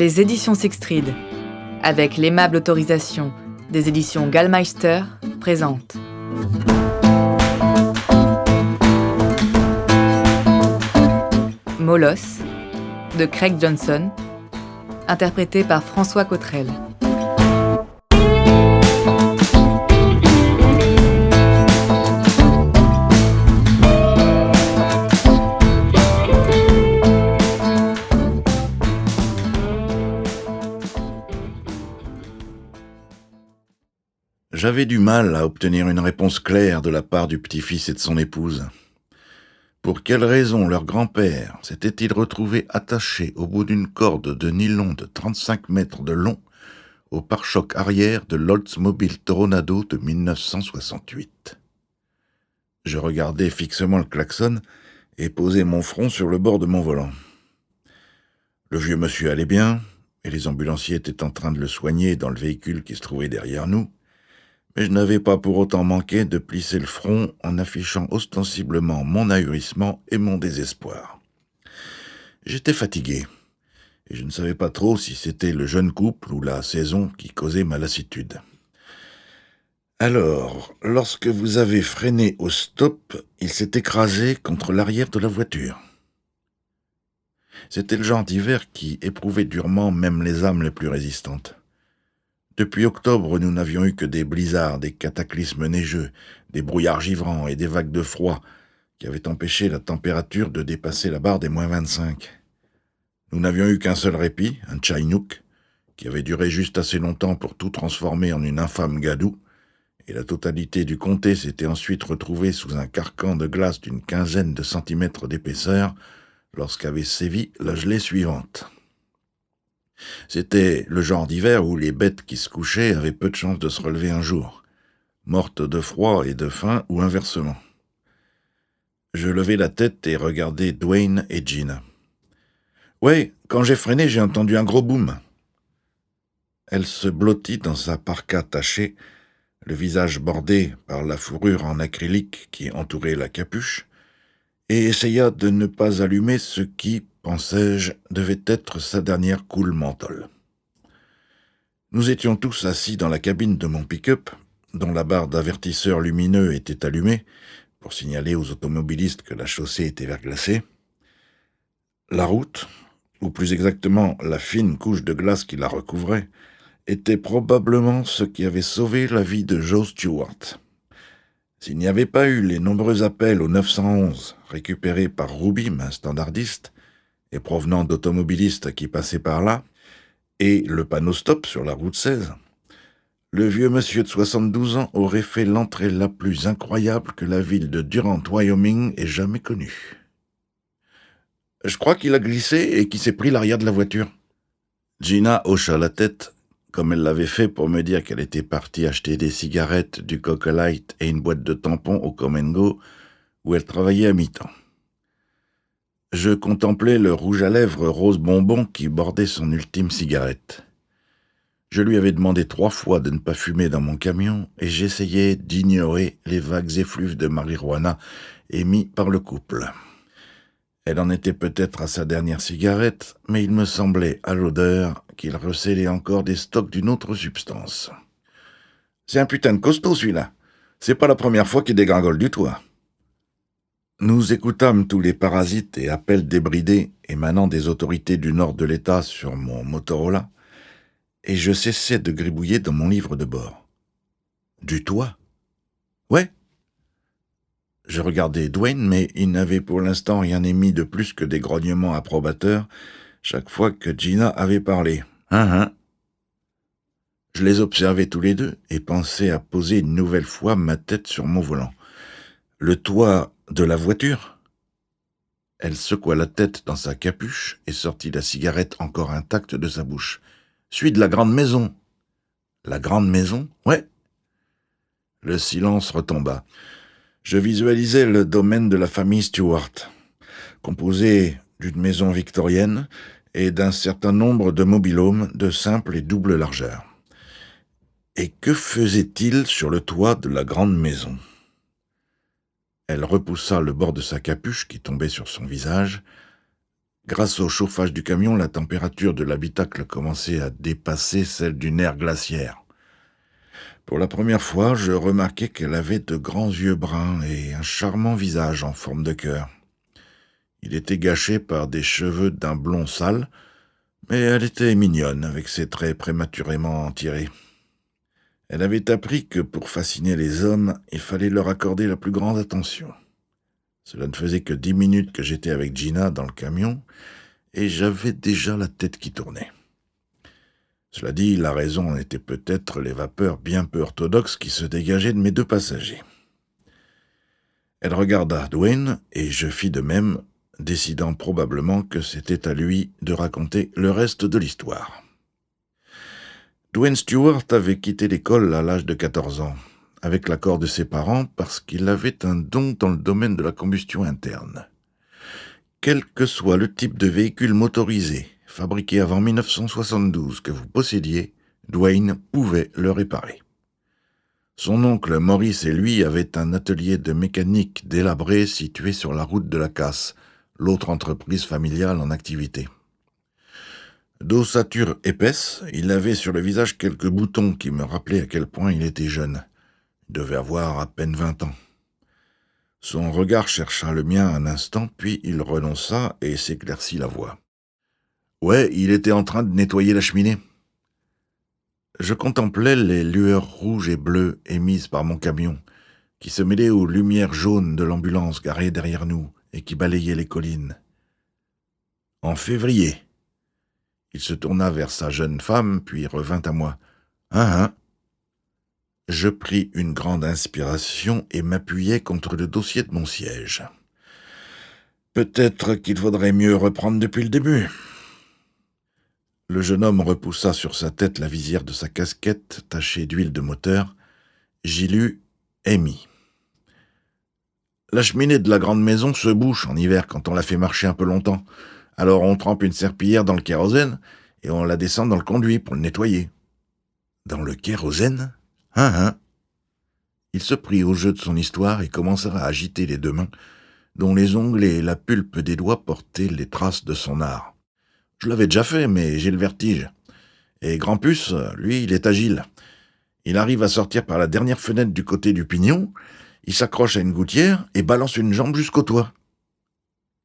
Les éditions Sixtrid, avec l'aimable autorisation des éditions Gallmeister, présentent Molosse, de Craig Johnson, interprété par François Cottrell. J'avais du mal à obtenir une réponse claire de la part du petit-fils et de son épouse. Pour quelle raison leur grand-père s'était-il retrouvé attaché au bout d'une corde de nylon de 35 mètres de long au pare-choc arrière de l'Oldsmobile Toronado de 1968 ? Je regardais fixement le klaxon et posais mon front sur le bord de mon volant. Le vieux monsieur allait bien, et les ambulanciers étaient en train de le soigner dans le véhicule qui se trouvait derrière nous, mais je n'avais pas pour autant manqué de plisser le front en affichant ostensiblement mon ahurissement et mon désespoir. J'étais fatigué, et je ne savais pas trop si c'était le jeune couple ou la saison qui causait ma lassitude. Alors, lorsque vous avez freiné au stop, il s'est écrasé contre l'arrière de la voiture. C'était le genre d'hiver qui éprouvait durement même les âmes les plus résistantes. Depuis octobre, nous n'avions eu que des blizzards, des cataclysmes neigeux, des brouillards givrants et des vagues de froid qui avaient empêché la température de dépasser la barre des -25. Nous n'avions eu qu'un seul répit, un Chinook, qui avait duré juste assez longtemps pour tout transformer en une infâme gadoue, et la totalité du comté s'était ensuite retrouvée sous un carcan de glace d'une quinzaine de centimètres d'épaisseur lorsqu'avait sévi la gelée suivante. C'était le genre d'hiver où les bêtes qui se couchaient avaient peu de chance de se relever un jour, mortes de froid et de faim ou inversement. Je levai la tête et regardai Dwayne et Gina. « Ouais, quand j'ai freiné, j'ai entendu un gros boom. » Elle se blottit dans sa parka tachée, le visage bordé par la fourrure en acrylique qui entourait la capuche, et essaya de ne pas allumer ce qui, pensais-je, devait être sa dernière coule menthol. Nous étions tous assis dans la cabine de mon pick-up, dont la barre d'avertisseur lumineux était allumée, pour signaler aux automobilistes que la chaussée était verglacée. La route, ou plus exactement la fine couche de glace qui la recouvrait, était probablement ce qui avait sauvé la vie de Joe Stewart. S'il n'y avait pas eu les nombreux appels au 911 récupérés par Rubim, un standardiste, et provenant d'automobilistes qui passaient par là, et le panneau stop sur la route 16, le vieux monsieur de 72 ans aurait fait l'entrée la plus incroyable que la ville de Durant, Wyoming, ait jamais connue. Je crois qu'il a glissé et qu'il s'est pris l'arrière de la voiture. Gina hocha la tête, comme elle l'avait fait pour me dire qu'elle était partie acheter des cigarettes, du Coca Light et une boîte de tampons au Come & Go, où elle travaillait à mi-temps. Je contemplais le rouge à lèvres rose bonbon qui bordait son ultime cigarette. Je lui avais demandé 3 fois de ne pas fumer dans mon camion et j'essayais d'ignorer les vagues effluves de marijuana émis par le couple. Elle en était peut-être à sa dernière cigarette, mais il me semblait, à l'odeur, qu'il recélait encore des stocks d'une autre substance. « C'est un putain de costaud, celui-là. C'est pas la première fois qu'il dégringole du toit. » Nous écoutâmes tous les parasites et appels débridés émanant des autorités du nord de l'État sur mon Motorola, et je cessais de gribouiller dans mon livre de bord. Du toit ? Ouais. Je regardais Dwayne, mais il n'avait pour l'instant rien émis de plus que des grognements approbateurs chaque fois que Gina avait parlé. Je les observais tous les deux et pensais à poser une nouvelle fois ma tête sur mon volant. Le toit de la voiture ? Elle secoua la tête dans sa capuche et sortit la cigarette encore intacte de sa bouche. « Celui de la grande maison. » « La grande maison ? Ouais. » Le silence retomba. Je visualisais le domaine de la famille Stewart, composé d'une maison victorienne et d'un certain nombre de mobil-homes de simple et double largeur. Et que faisait-il sur le toit de la grande maison ? Elle repoussa le bord de sa capuche qui tombait sur son visage, Grâce au chauffage du camion, la température de l'habitacle commençait à dépasser celle d'une ère glaciaire. Pour la première fois, je remarquai qu'elle avait de grands yeux bruns et un charmant visage en forme de cœur. Il était gâché par des cheveux d'un blond sale, mais elle était mignonne avec ses traits prématurément tirés. Elle avait appris que pour fasciner les hommes, il fallait leur accorder la plus grande attention. Cela ne faisait que 10 minutes que j'étais avec Gina dans le camion, et j'avais déjà la tête qui tournait. Cela dit, la raison en était peut-être les vapeurs bien peu orthodoxes qui se dégageaient de mes deux passagers. Elle regarda Dwayne, et je fis de même, décidant probablement que c'était à lui de raconter le reste de l'histoire. Dwayne Stewart avait quitté l'école à l'âge de 14 ans, avec l'accord de ses parents parce qu'il avait un don dans le domaine de la combustion interne. Quel que soit le type de véhicule motorisé, fabriqué avant 1972 que vous possédiez, Dwayne pouvait le réparer. Son oncle Maurice et lui avaient un atelier de mécanique délabré situé sur la route de la Casse, l'autre entreprise familiale en activité. D'ossature épaisse, il avait sur le visage quelques boutons qui me rappelaient à quel point il était jeune. Il devait avoir à peine 20 ans. Son regard chercha le mien un instant, puis il renonça et s'éclaircit la voix. « Ouais, il était en train de nettoyer la cheminée. » Je contemplais les lueurs rouges et bleues émises par mon camion, qui se mêlaient aux lumières jaunes de l'ambulance garée derrière nous et qui balayaient les collines. En février, il se tourna vers sa jeune femme, puis revint à moi. « Hein ?» Je pris une grande inspiration et m'appuyai contre le dossier de mon siège. Peut-être qu'il vaudrait mieux reprendre depuis le début. Le jeune homme repoussa sur sa tête la visière de sa casquette tachée d'huile de moteur. J'y lus « Amy ». La cheminée de la grande maison se bouche en hiver quand on la fait marcher un peu longtemps. Alors on trempe une serpillière dans le kérosène et on la descend dans le conduit pour le nettoyer. Dans le kérosène ? Il se prit au jeu de son histoire et commença à agiter les deux mains, dont les ongles et la pulpe des doigts portaient les traces de son art. Je l'avais déjà fait, mais j'ai le vertige. Et Grampus, lui, il est agile. Il arrive à sortir par la dernière fenêtre du côté du pignon, il s'accroche à une gouttière et balance une jambe jusqu'au toit.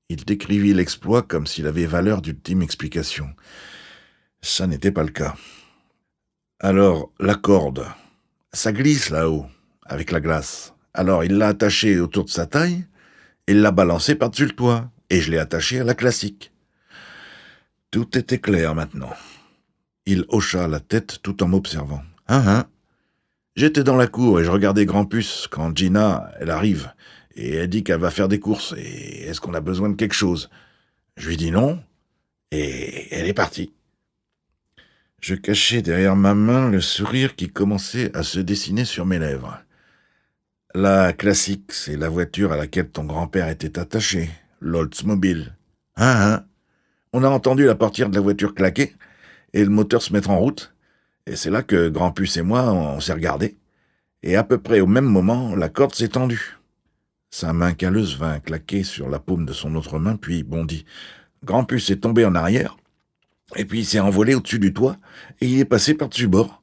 Il décrivit l'exploit comme s'il avait valeur d'ultime explication. Ça n'était pas le cas. Alors, la corde, ça glisse là-haut, avec la glace. Alors, il l'a attachée autour de sa taille et l'a balancée par-dessus le toit, et je l'ai attachée à la classique. Tout était clair maintenant. Il hocha la tête tout en m'observant. J'étais dans la cour et je regardais Grampus quand Gina, elle arrive, et elle dit qu'elle va faire des courses, et est-ce qu'on a besoin de quelque chose ? Je lui dis non, et elle est partie. Je cachai derrière ma main le sourire qui commençait à se dessiner sur mes lèvres. La classique, c'est la voiture à laquelle ton grand-père était attaché, l'Oldsmobile. On a entendu la portière de la voiture claquer et le moteur se mettre en route. Et c'est là que Grampus et moi, on s'est regardés. Et à peu près au même moment, la corde s'est tendue. Sa main calleuse vint claquer sur la paume de son autre main, puis bondit. Grampus est tombé en arrière, et puis il s'est envolé au-dessus du toit, et il est passé par-dessus bord.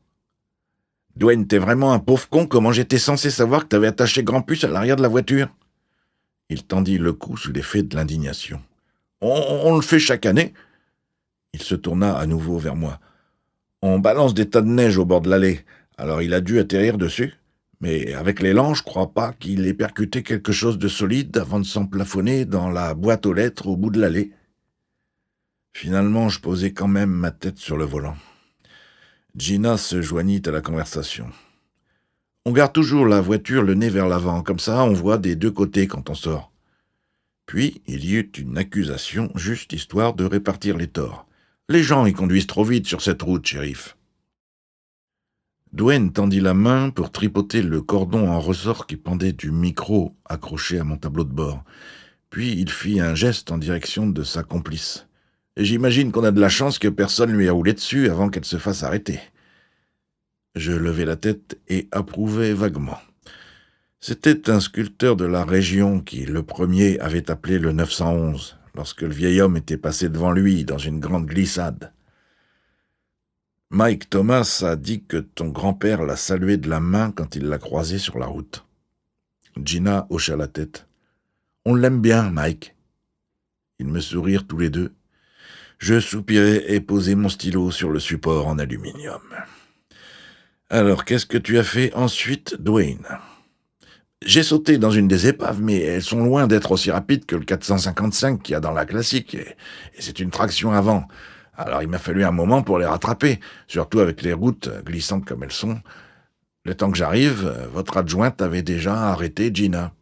Dwayne, t'es vraiment un pauvre con, comment j'étais censé savoir que t'avais attaché Grampus à l'arrière de la voiture ? Il tendit le cou sous l'effet de l'indignation. On le fait chaque année. Il se tourna à nouveau vers moi. On balance des tas de neige au bord de l'allée, alors il a dû atterrir dessus. Mais avec l'élan, je crois pas qu'il ait percuté quelque chose de solide avant de s'emplafonner dans la boîte aux lettres au bout de l'allée. Finalement, je posai quand même ma tête sur le volant. Gina se joignit à la conversation. On garde toujours la voiture le nez vers l'avant, comme ça on voit des deux côtés quand on sort. Puis, il y eut une accusation, juste histoire de répartir les torts. Les gens y conduisent trop vite sur cette route, shérif. Dwayne tendit la main pour tripoter le cordon en ressort qui pendait du micro accroché à mon tableau de bord. Puis il fit un geste en direction de sa complice. Et j'imagine qu'on a de la chance que personne lui a roulé dessus avant qu'elle se fasse arrêter. Je levai la tête et approuvai vaguement. C'était un sculpteur de la région qui, le premier, avait appelé le 911, lorsque le vieil homme était passé devant lui dans une grande glissade. Mike Thomas a dit que ton grand-père l'a salué de la main quand il l'a croisé sur la route. Gina hocha la tête. On l'aime bien, Mike. Ils me sourirent tous les deux. Je soupirai et posai mon stylo sur le support en aluminium. Alors, qu'est-ce que tu as fait ensuite, Dwayne ? J'ai sauté dans une des épaves, mais elles sont loin d'être aussi rapides que le 455 qu'il y a dans la classique, et c'est une traction avant. Alors il m'a fallu un moment pour les rattraper, surtout avec les routes glissantes comme elles sont. Le temps que j'arrive, votre adjointe avait déjà arrêté Gina.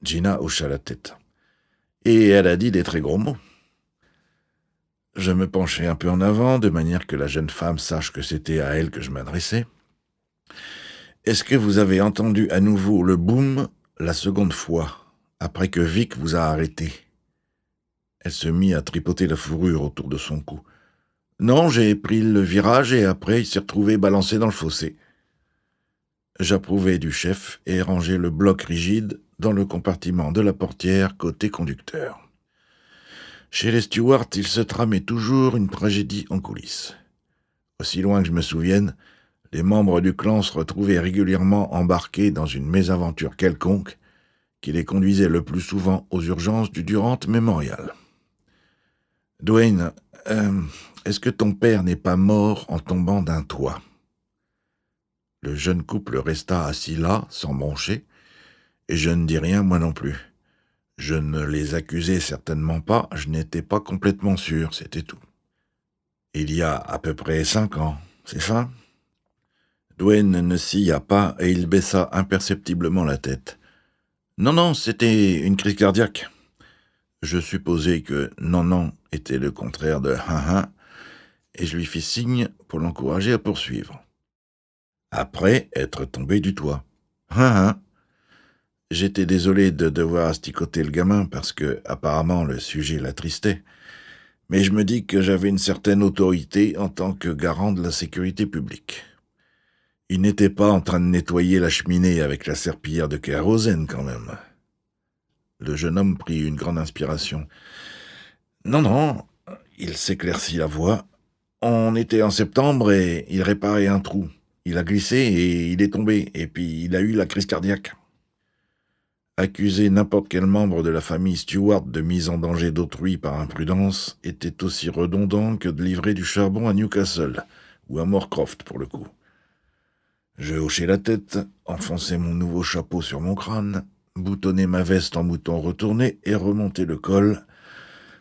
Gina hocha la tête. Et elle a dit des très gros mots. Je me penchai un peu en avant, de manière que la jeune femme sache que c'était à elle que je m'adressais. Est-ce que vous avez entendu à nouveau le boom la seconde fois, après que Vic vous a arrêté ? Elle se mit à tripoter la fourrure autour de son cou. Non, j'ai pris le virage et après il s'est retrouvé balancé dans le fossé. J'approuvai du chef et rangeai le bloc rigide dans le compartiment de la portière côté conducteur. Chez les Stewart, il se tramait toujours une tragédie en coulisses. Aussi loin que je me souvienne, les membres du clan se retrouvaient régulièrement embarqués dans une mésaventure quelconque qui les conduisait le plus souvent aux urgences du Durant Memorial. Dwayne, est-ce que ton père n'est pas mort en tombant d'un toit ? Le jeune couple resta assis là, sans broncher, et je ne dis rien moi non plus. Je ne les accusais certainement pas, je n'étais pas complètement sûr, c'était tout. Il y a à peu près 5 ans, c'est ça ? Dwayne ne scia pas et il baissa imperceptiblement la tête. Non, c'était une crise cardiaque. Je supposais que non était le contraire de et je lui fis signe pour l'encourager à poursuivre. Après être tombé du toit. J'étais désolé de devoir asticoter le gamin parce que, apparemment, le sujet l'attristait. Mais je me dis que j'avais une certaine autorité en tant que garant de la sécurité publique. Il n'était pas en train de nettoyer la cheminée avec la serpillière de kérosène, quand même. Le jeune homme prit une grande inspiration. Non, il s'éclaircit la voix. On était en septembre et il réparait un trou. Il a glissé et il est tombé, et puis il a eu la crise cardiaque. Accuser n'importe quel membre de la famille Stewart de mise en danger d'autrui par imprudence était aussi redondant que de livrer du charbon à Newcastle, ou à Moorcroft pour le coup. Je hochai la tête, enfonçai mon nouveau chapeau sur mon crâne, boutonnai ma veste en bouton retourné et remontai le col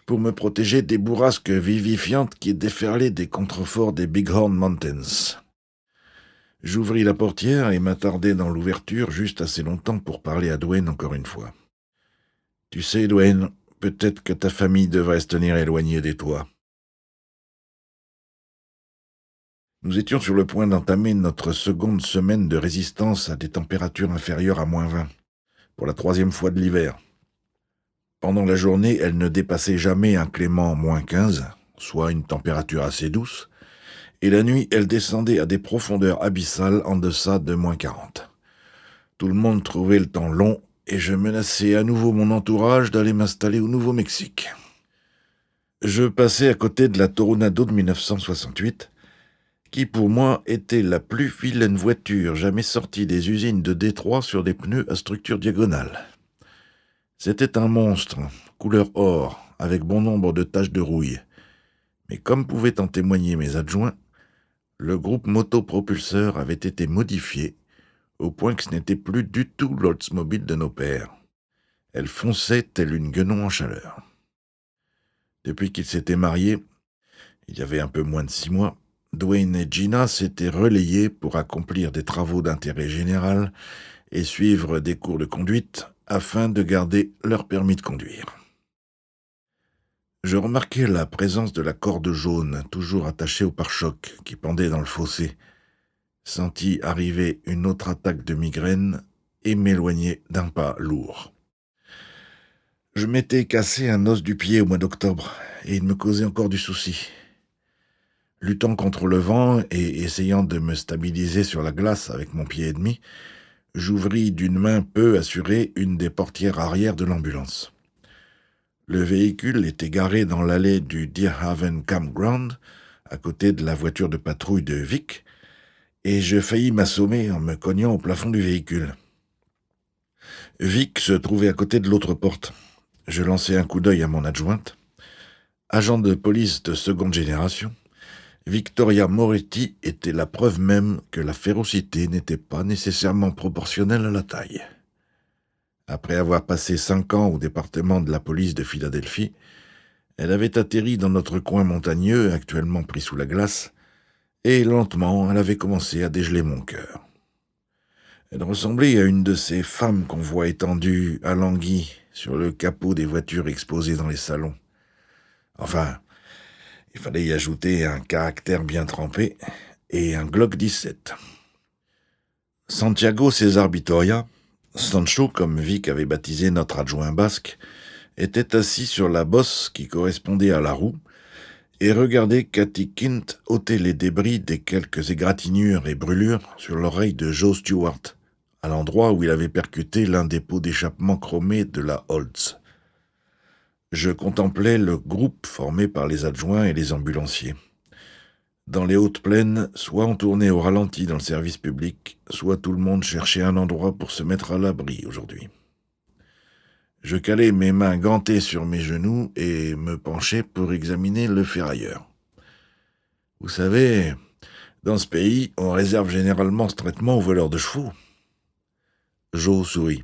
pour me protéger des bourrasques vivifiantes qui déferlaient des contreforts des Bighorn Mountains. J'ouvris la portière et m'attardai dans l'ouverture juste assez longtemps pour parler à Dwayne encore une fois. « Tu sais, Dwayne, peut-être que ta famille devrait se tenir éloignée des toits. » Nous étions sur le point d'entamer notre seconde semaine de résistance à des températures inférieures à -20, pour la 3e fois de l'hiver. Pendant la journée, elle ne dépassait jamais un clément -15, soit une température assez douce, et la nuit, elle descendait à des profondeurs abyssales en deçà de -40. Tout le monde trouvait le temps long, et je menaçais à nouveau mon entourage d'aller m'installer au Nouveau-Mexique. Je passais à côté de la Toronado de 1968, qui pour moi était la plus vilaine voiture jamais sortie des usines de Détroit sur des pneus à structure diagonale. C'était un monstre, couleur or, avec bon nombre de taches de rouille. Mais comme pouvaient en témoigner mes adjoints, le groupe motopropulseur avait été modifié au point que ce n'était plus du tout l'Oldsmobile de nos pères. Elle fonçait telle une guenon en chaleur. Depuis qu'ils s'étaient mariés, il y avait un peu moins de 6 mois, Dwayne et Gina s'étaient relayés pour accomplir des travaux d'intérêt général et suivre des cours de conduite afin de garder leur permis de conduire. Je remarquai la présence de la corde jaune, toujours attachée au pare-choc, qui pendait dans le fossé, sentis arriver une autre attaque de migraine et m'éloigner d'un pas lourd. Je m'étais cassé un os du pied au mois d'octobre, et il me causait encore du souci. Luttant contre le vent et essayant de me stabiliser sur la glace avec mon pied et demi, j'ouvris d'une main peu assurée une des portières arrière de l'ambulance. Le véhicule était garé dans l'allée du Deerhaven Campground, à côté de la voiture de patrouille de Vic, et je faillis m'assommer en me cognant au plafond du véhicule. Vic se trouvait à côté de l'autre porte. Je lançai un coup d'œil à mon adjointe. Agent de police de seconde génération, Victoria Moretti était la preuve même que la férocité n'était pas nécessairement proportionnelle à la taille. Après avoir passé 5 ans au département de la police de Philadelphie, elle avait atterri dans notre coin montagneux, actuellement pris sous la glace, et lentement elle avait commencé à dégeler mon cœur. Elle ressemblait à une de ces femmes qu'on voit étendues, alanguies, sur le capot des voitures exposées dans les salons. Enfin, il fallait y ajouter un caractère bien trempé et un Glock 17. Santiago César Vitoria, Sancho, comme Vic avait baptisé notre adjoint basque, était assis sur la bosse qui correspondait à la roue et regardait Cathy Kint ôter les débris des quelques égratignures et brûlures sur l'oreille de Joe Stewart, à l'endroit où il avait percuté l'un des pots d'échappement chromés de la Holtz. Je contemplais le groupe formé par les adjoints et les ambulanciers. Dans les hautes plaines, soit on tournait au ralenti dans le service public, soit tout le monde cherchait un endroit pour se mettre à l'abri aujourd'hui. Je calai mes mains gantées sur mes genoux et me penchai pour examiner le ferrailleur. Vous savez, dans ce pays, on réserve généralement ce traitement aux voleurs de chevaux. Joe sourit,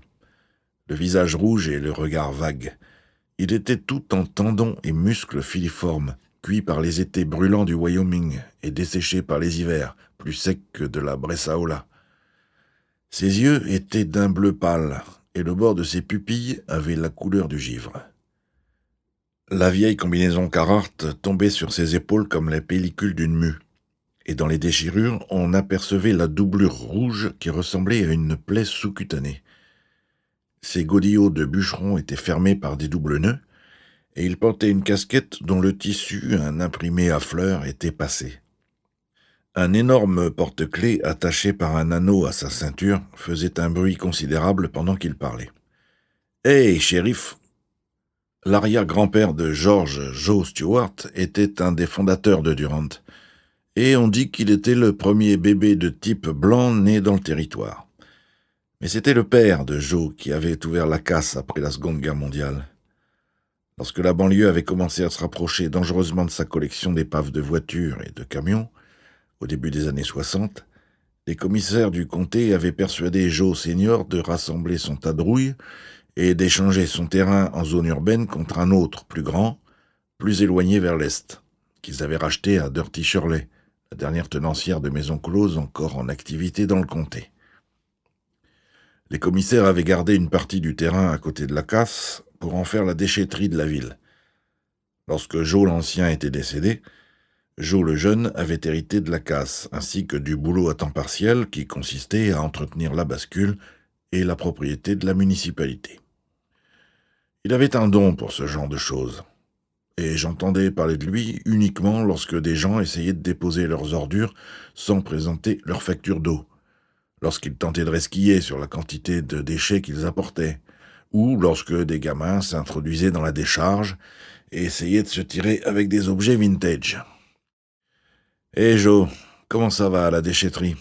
le visage rouge et le regard vague. Il était tout en tendons et muscles filiformes, cuits par les étés brûlants du Wyoming et desséchés par les hivers, plus secs que de la Bressaola. Ses yeux étaient d'un bleu pâle, et le bord de ses pupilles avait la couleur du givre. La vieille combinaison Carhartt tombait sur ses épaules comme la pellicule d'une mue, et dans les déchirures, on apercevait la doublure rouge qui ressemblait à une plaie sous-cutanée. Ses godillots de bûcheron étaient fermés par des doubles nœuds, et il portait une casquette dont le tissu, un imprimé à fleurs, était passé. Un énorme porte-clés attaché par un anneau à sa ceinture faisait un bruit considérable pendant qu'il parlait. « Hey, shérif !» L'arrière-grand-père de George, Joe Stewart, était un des fondateurs de Durant, et on dit qu'il était le premier bébé de type blanc né dans le territoire. Mais c'était le père de Joe qui avait ouvert la casse après la Seconde Guerre mondiale. Lorsque la banlieue avait commencé à se rapprocher dangereusement de sa collection d'épaves de voitures et de camions, au début des années 60, les commissaires du comté avaient persuadé Joe Senior de rassembler son tas de rouille et d'échanger son terrain en zone urbaine contre un autre, plus grand, plus éloigné vers l'est, qu'ils avaient racheté à Dirty Shirley, la dernière tenancière de maisons closes encore en activité dans le comté. Les commissaires avaient gardé une partie du terrain à côté de la casse pour en faire la déchetterie de la ville. Lorsque Joe l'Ancien était décédé, Joe le Jeune avait hérité de la casse, ainsi que du boulot à temps partiel qui consistait à entretenir la bascule et la propriété de la municipalité. Il avait un don pour ce genre de choses, et j'entendais parler de lui uniquement lorsque des gens essayaient de déposer leurs ordures sans présenter leur facture d'eau, lorsqu'ils tentaient de resquiller sur la quantité de déchets qu'ils apportaient, ou lorsque des gamins s'introduisaient dans la décharge et essayaient de se tirer avec des objets vintage. « Hé Joe, comment ça va à la déchetterie ?»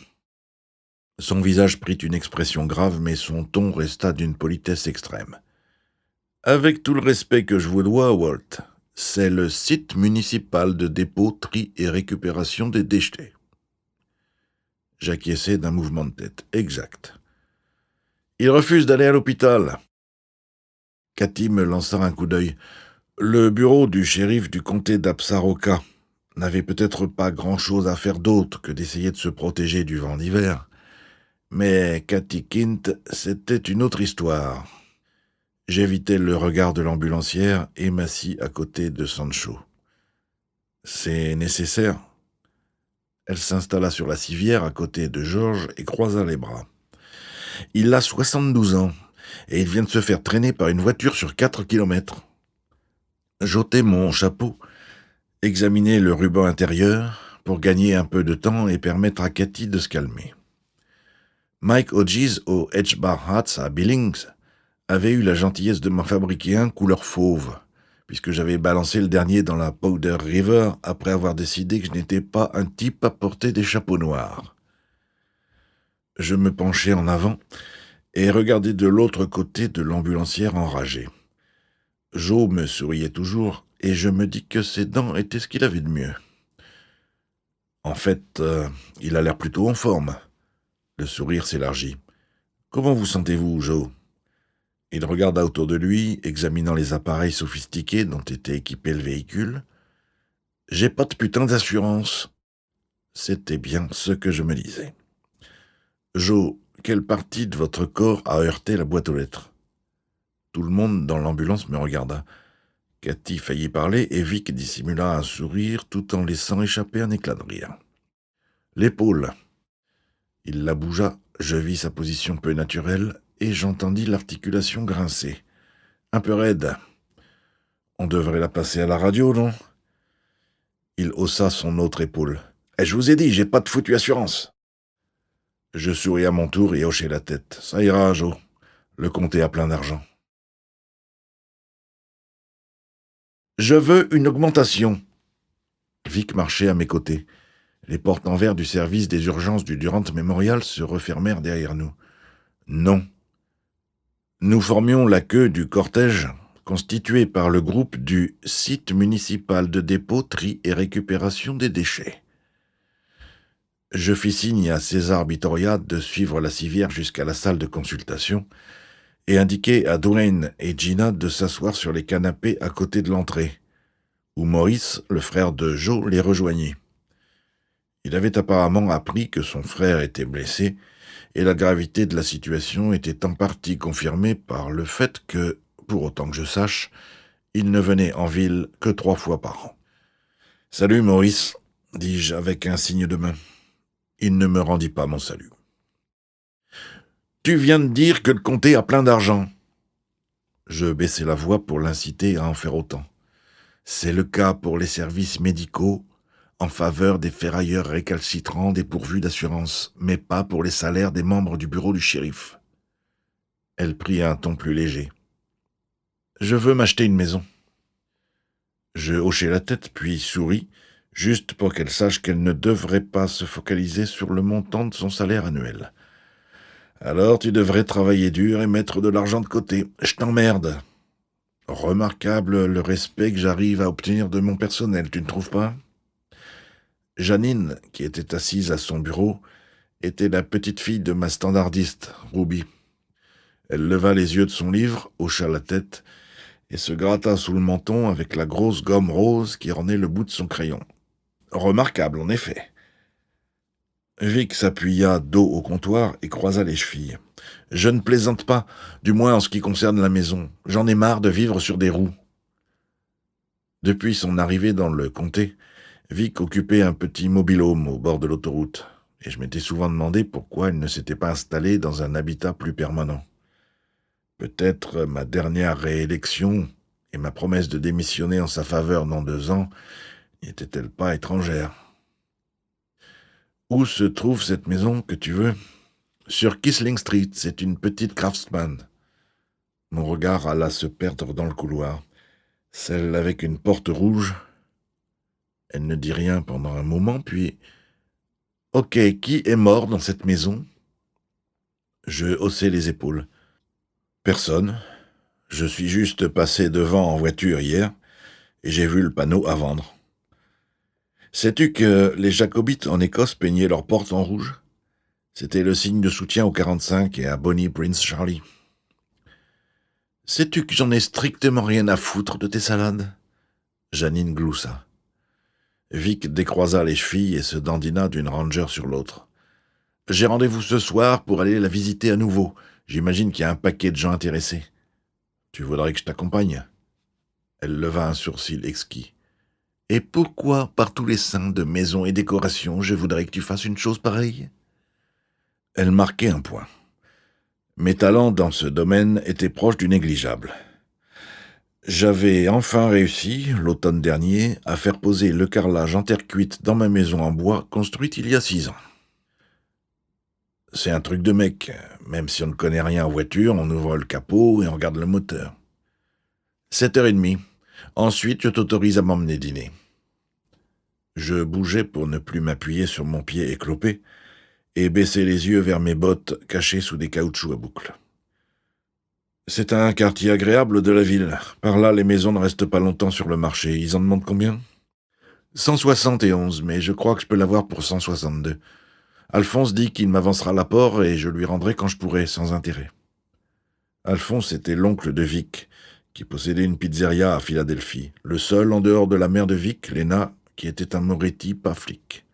Son visage prit une expression grave, mais son ton resta d'une politesse extrême. « Avec tout le respect que je vous dois, Walt, c'est le site municipal de dépôt, tri et récupération des déchets. » J'acquiesçai d'un mouvement de tête. « Exact. »« Il refuse d'aller à l'hôpital. » Cathy me lança un coup d'œil. Le bureau du shérif du comté d'Absaroka n'avait peut-être pas grand-chose à faire d'autre que d'essayer de se protéger du vent d'hiver. Mais Cathy Kint, c'était une autre histoire. J'évitai le regard de l'ambulancière et m'assis à côté de Sancho. « C'est nécessaire ?» Elle s'installa sur la civière à côté de Georges et croisa les bras. « Il a 72 ans et il vient de se faire traîner par une voiture sur 4 kilomètres. » J'ôtai mon chapeau, examinai le ruban intérieur pour gagner un peu de temps et permettre à Cathy de se calmer. Mike Hodges au H-Bar Hats à Billings avait eu la gentillesse de m'en fabriquer un couleur fauve, puisque j'avais balancé le dernier dans la Powder River après avoir décidé que je n'étais pas un type à porter des chapeaux noirs. Je me penchai en avant et regardai de l'autre côté de l'ambulancière enragée. Joe me souriait toujours, et je me dis que ses dents étaient ce qu'il avait de mieux. En fait, il a l'air plutôt en forme. Le sourire s'élargit. « Comment vous sentez-vous, Joe ?» Il regarda autour de lui, examinant les appareils sophistiqués dont était équipé le véhicule. « J'ai pas de putain d'assurance. » C'était bien ce que je me disais. « Joe, quelle partie de votre corps a heurté la boîte aux lettres ?» Tout le monde dans l'ambulance me regarda. Cathy faillit parler et Vic dissimula un sourire tout en laissant échapper un éclat de rire. « L'épaule. » Il la bougea, je vis sa position peu naturelle et j'entendis l'articulation grincer. Un peu raide. On devrait la passer à la radio, non ? Il haussa son autre épaule. « Je vous ai dit, j'ai pas de foutue assurance !» Je souris à mon tour et hochai la tête. « Ça ira, Joe. Le comté a plein d'argent. » « Je veux une augmentation. » Vic marchait à mes côtés. Les portes en verre du service des urgences du Durant Memorial se refermèrent derrière nous. Non. Nous formions la queue du cortège, constitué par le groupe du site municipal de dépôt, tri et récupération des déchets. Je fis signe à César Bitoria de suivre la civière jusqu'à la salle de consultation et indiquai à Dwayne et Gina de s'asseoir sur les canapés à côté de l'entrée, où Maurice, le frère de Joe, les rejoignit. Il avait apparemment appris que son frère était blessé, et la gravité de la situation était en partie confirmée par le fait que, pour autant que je sache, il ne venait en ville que 3 fois par an. « Salut, Maurice », dis-je avec un signe de main. Il ne me rendit pas mon salut. « Tu viens de dire que le comté a plein d'argent. » Je baissai la voix pour l'inciter à en faire autant. « C'est le cas pour les services médicaux, en faveur des ferrailleurs récalcitrants dépourvus d'assurance, mais pas pour les salaires des membres du bureau du shérif. » Elle prit un ton plus léger. « Je veux m'acheter une maison. » Je hochai la tête, puis souris, juste pour qu'elle sache qu'elle ne devrait pas se focaliser sur le montant de son salaire annuel. « Alors tu devrais travailler dur et mettre de l'argent de côté. Je t'emmerde. » Remarquable le respect que j'arrive à obtenir de mon personnel, tu ne trouves pas ? Janine, qui était assise à son bureau, était la petite fille de ma standardiste, Ruby. Elle leva les yeux de son livre, hocha la tête et se gratta sous le menton avec la grosse gomme rose qui ornait le bout de son crayon. Remarquable, en effet. Vic s'appuya dos au comptoir et croisa les chevilles. « Je ne plaisante pas, du moins en ce qui concerne la maison. J'en ai marre de vivre sur des roues. » Depuis son arrivée dans le comté, Vic occupait un petit mobil-home au bord de l'autoroute, et je m'étais souvent demandé pourquoi elle ne s'était pas installée dans un habitat plus permanent. Peut-être ma dernière réélection et ma promesse de démissionner en sa faveur dans 2 ans n'y étaient-elles pas étrangères. « Où se trouve cette maison que tu veux ? » ?»« Sur Kissling Street, c'est une petite craftsman. » Mon regard alla se perdre dans le couloir. Celle avec une porte rouge. Elle ne dit rien pendant un moment, puis « Ok, qui est mort dans cette maison ?» Je haussai les épaules. « Personne. Je suis juste passé devant en voiture hier, et j'ai vu le panneau à vendre. » Sais-tu que les Jacobites en Écosse peignaient leurs portes en rouge ? C'était le signe de soutien aux 45 et à Bonnie Prince Charlie. « Sais-tu que j'en ai strictement rien à foutre de tes salades ?» Janine gloussa. Vic décroisa les chevilles et se dandina d'une ranger sur l'autre. « J'ai rendez-vous ce soir pour aller la visiter à nouveau. J'imagine qu'il y a un paquet de gens intéressés. Tu voudrais que je t'accompagne ?» Elle leva un sourcil exquis. « Et pourquoi, par tous les saints de maison et décoration, je voudrais que tu fasses une chose pareille ?» Elle marquait un point. Mes talents dans ce domaine étaient proches du négligeable. J'avais enfin réussi, l'automne dernier, à faire poser le carrelage en terre cuite dans ma maison en bois construite il y a 6 ans. C'est un truc de mec. Même si on ne connaît rien en voiture, on ouvre le capot et on regarde le moteur. 7h30. Ensuite, je t'autorise à m'emmener dîner. » Je bougeais pour ne plus m'appuyer sur mon pied éclopé et baisser les yeux vers mes bottes cachées sous des caoutchoucs à boucles. « C'est un quartier agréable de la ville. Par là, les maisons ne restent pas longtemps sur le marché. Ils en demandent combien ? » 171, mais je crois que je peux l'avoir pour 162. Alphonse dit qu'il m'avancera l'apport et je lui rendrai quand je pourrai, sans intérêt. Alphonse était l'oncle de Vic, qui possédait une pizzeria à Philadelphie, le seul en dehors de la mère de Vic, Lena, qui était un Moretti pas flic.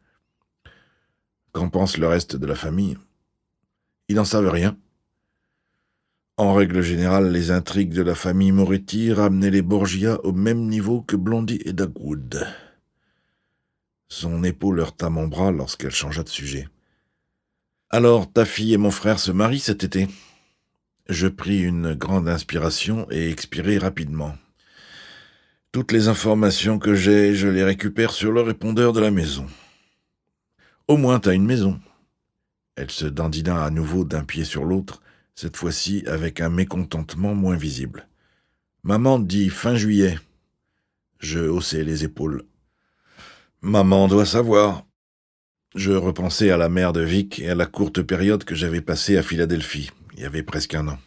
Qu'en pense le reste de la famille ? Ils n'en savent rien. En règle générale, les intrigues de la famille Moretti ramenaient les Borgia au même niveau que Blondie et Dagwood. Son épaule heurta mon bras lorsqu'elle changea de sujet. « Alors, ta fille et mon frère se marient cet été ?» Je pris une grande inspiration et expirai rapidement. « Toutes les informations que j'ai, je les récupère sur le répondeur de la maison. »« Au moins, t'as une maison. » Elle se dandina à nouveau d'un pied sur l'autre, cette fois-ci avec un mécontentement moins visible. « Maman dit fin juillet. » Je haussai les épaules. « Maman doit savoir. » Je repensais à la mère de Vic et à la courte période que j'avais passée à Philadelphie, il y avait presque un an.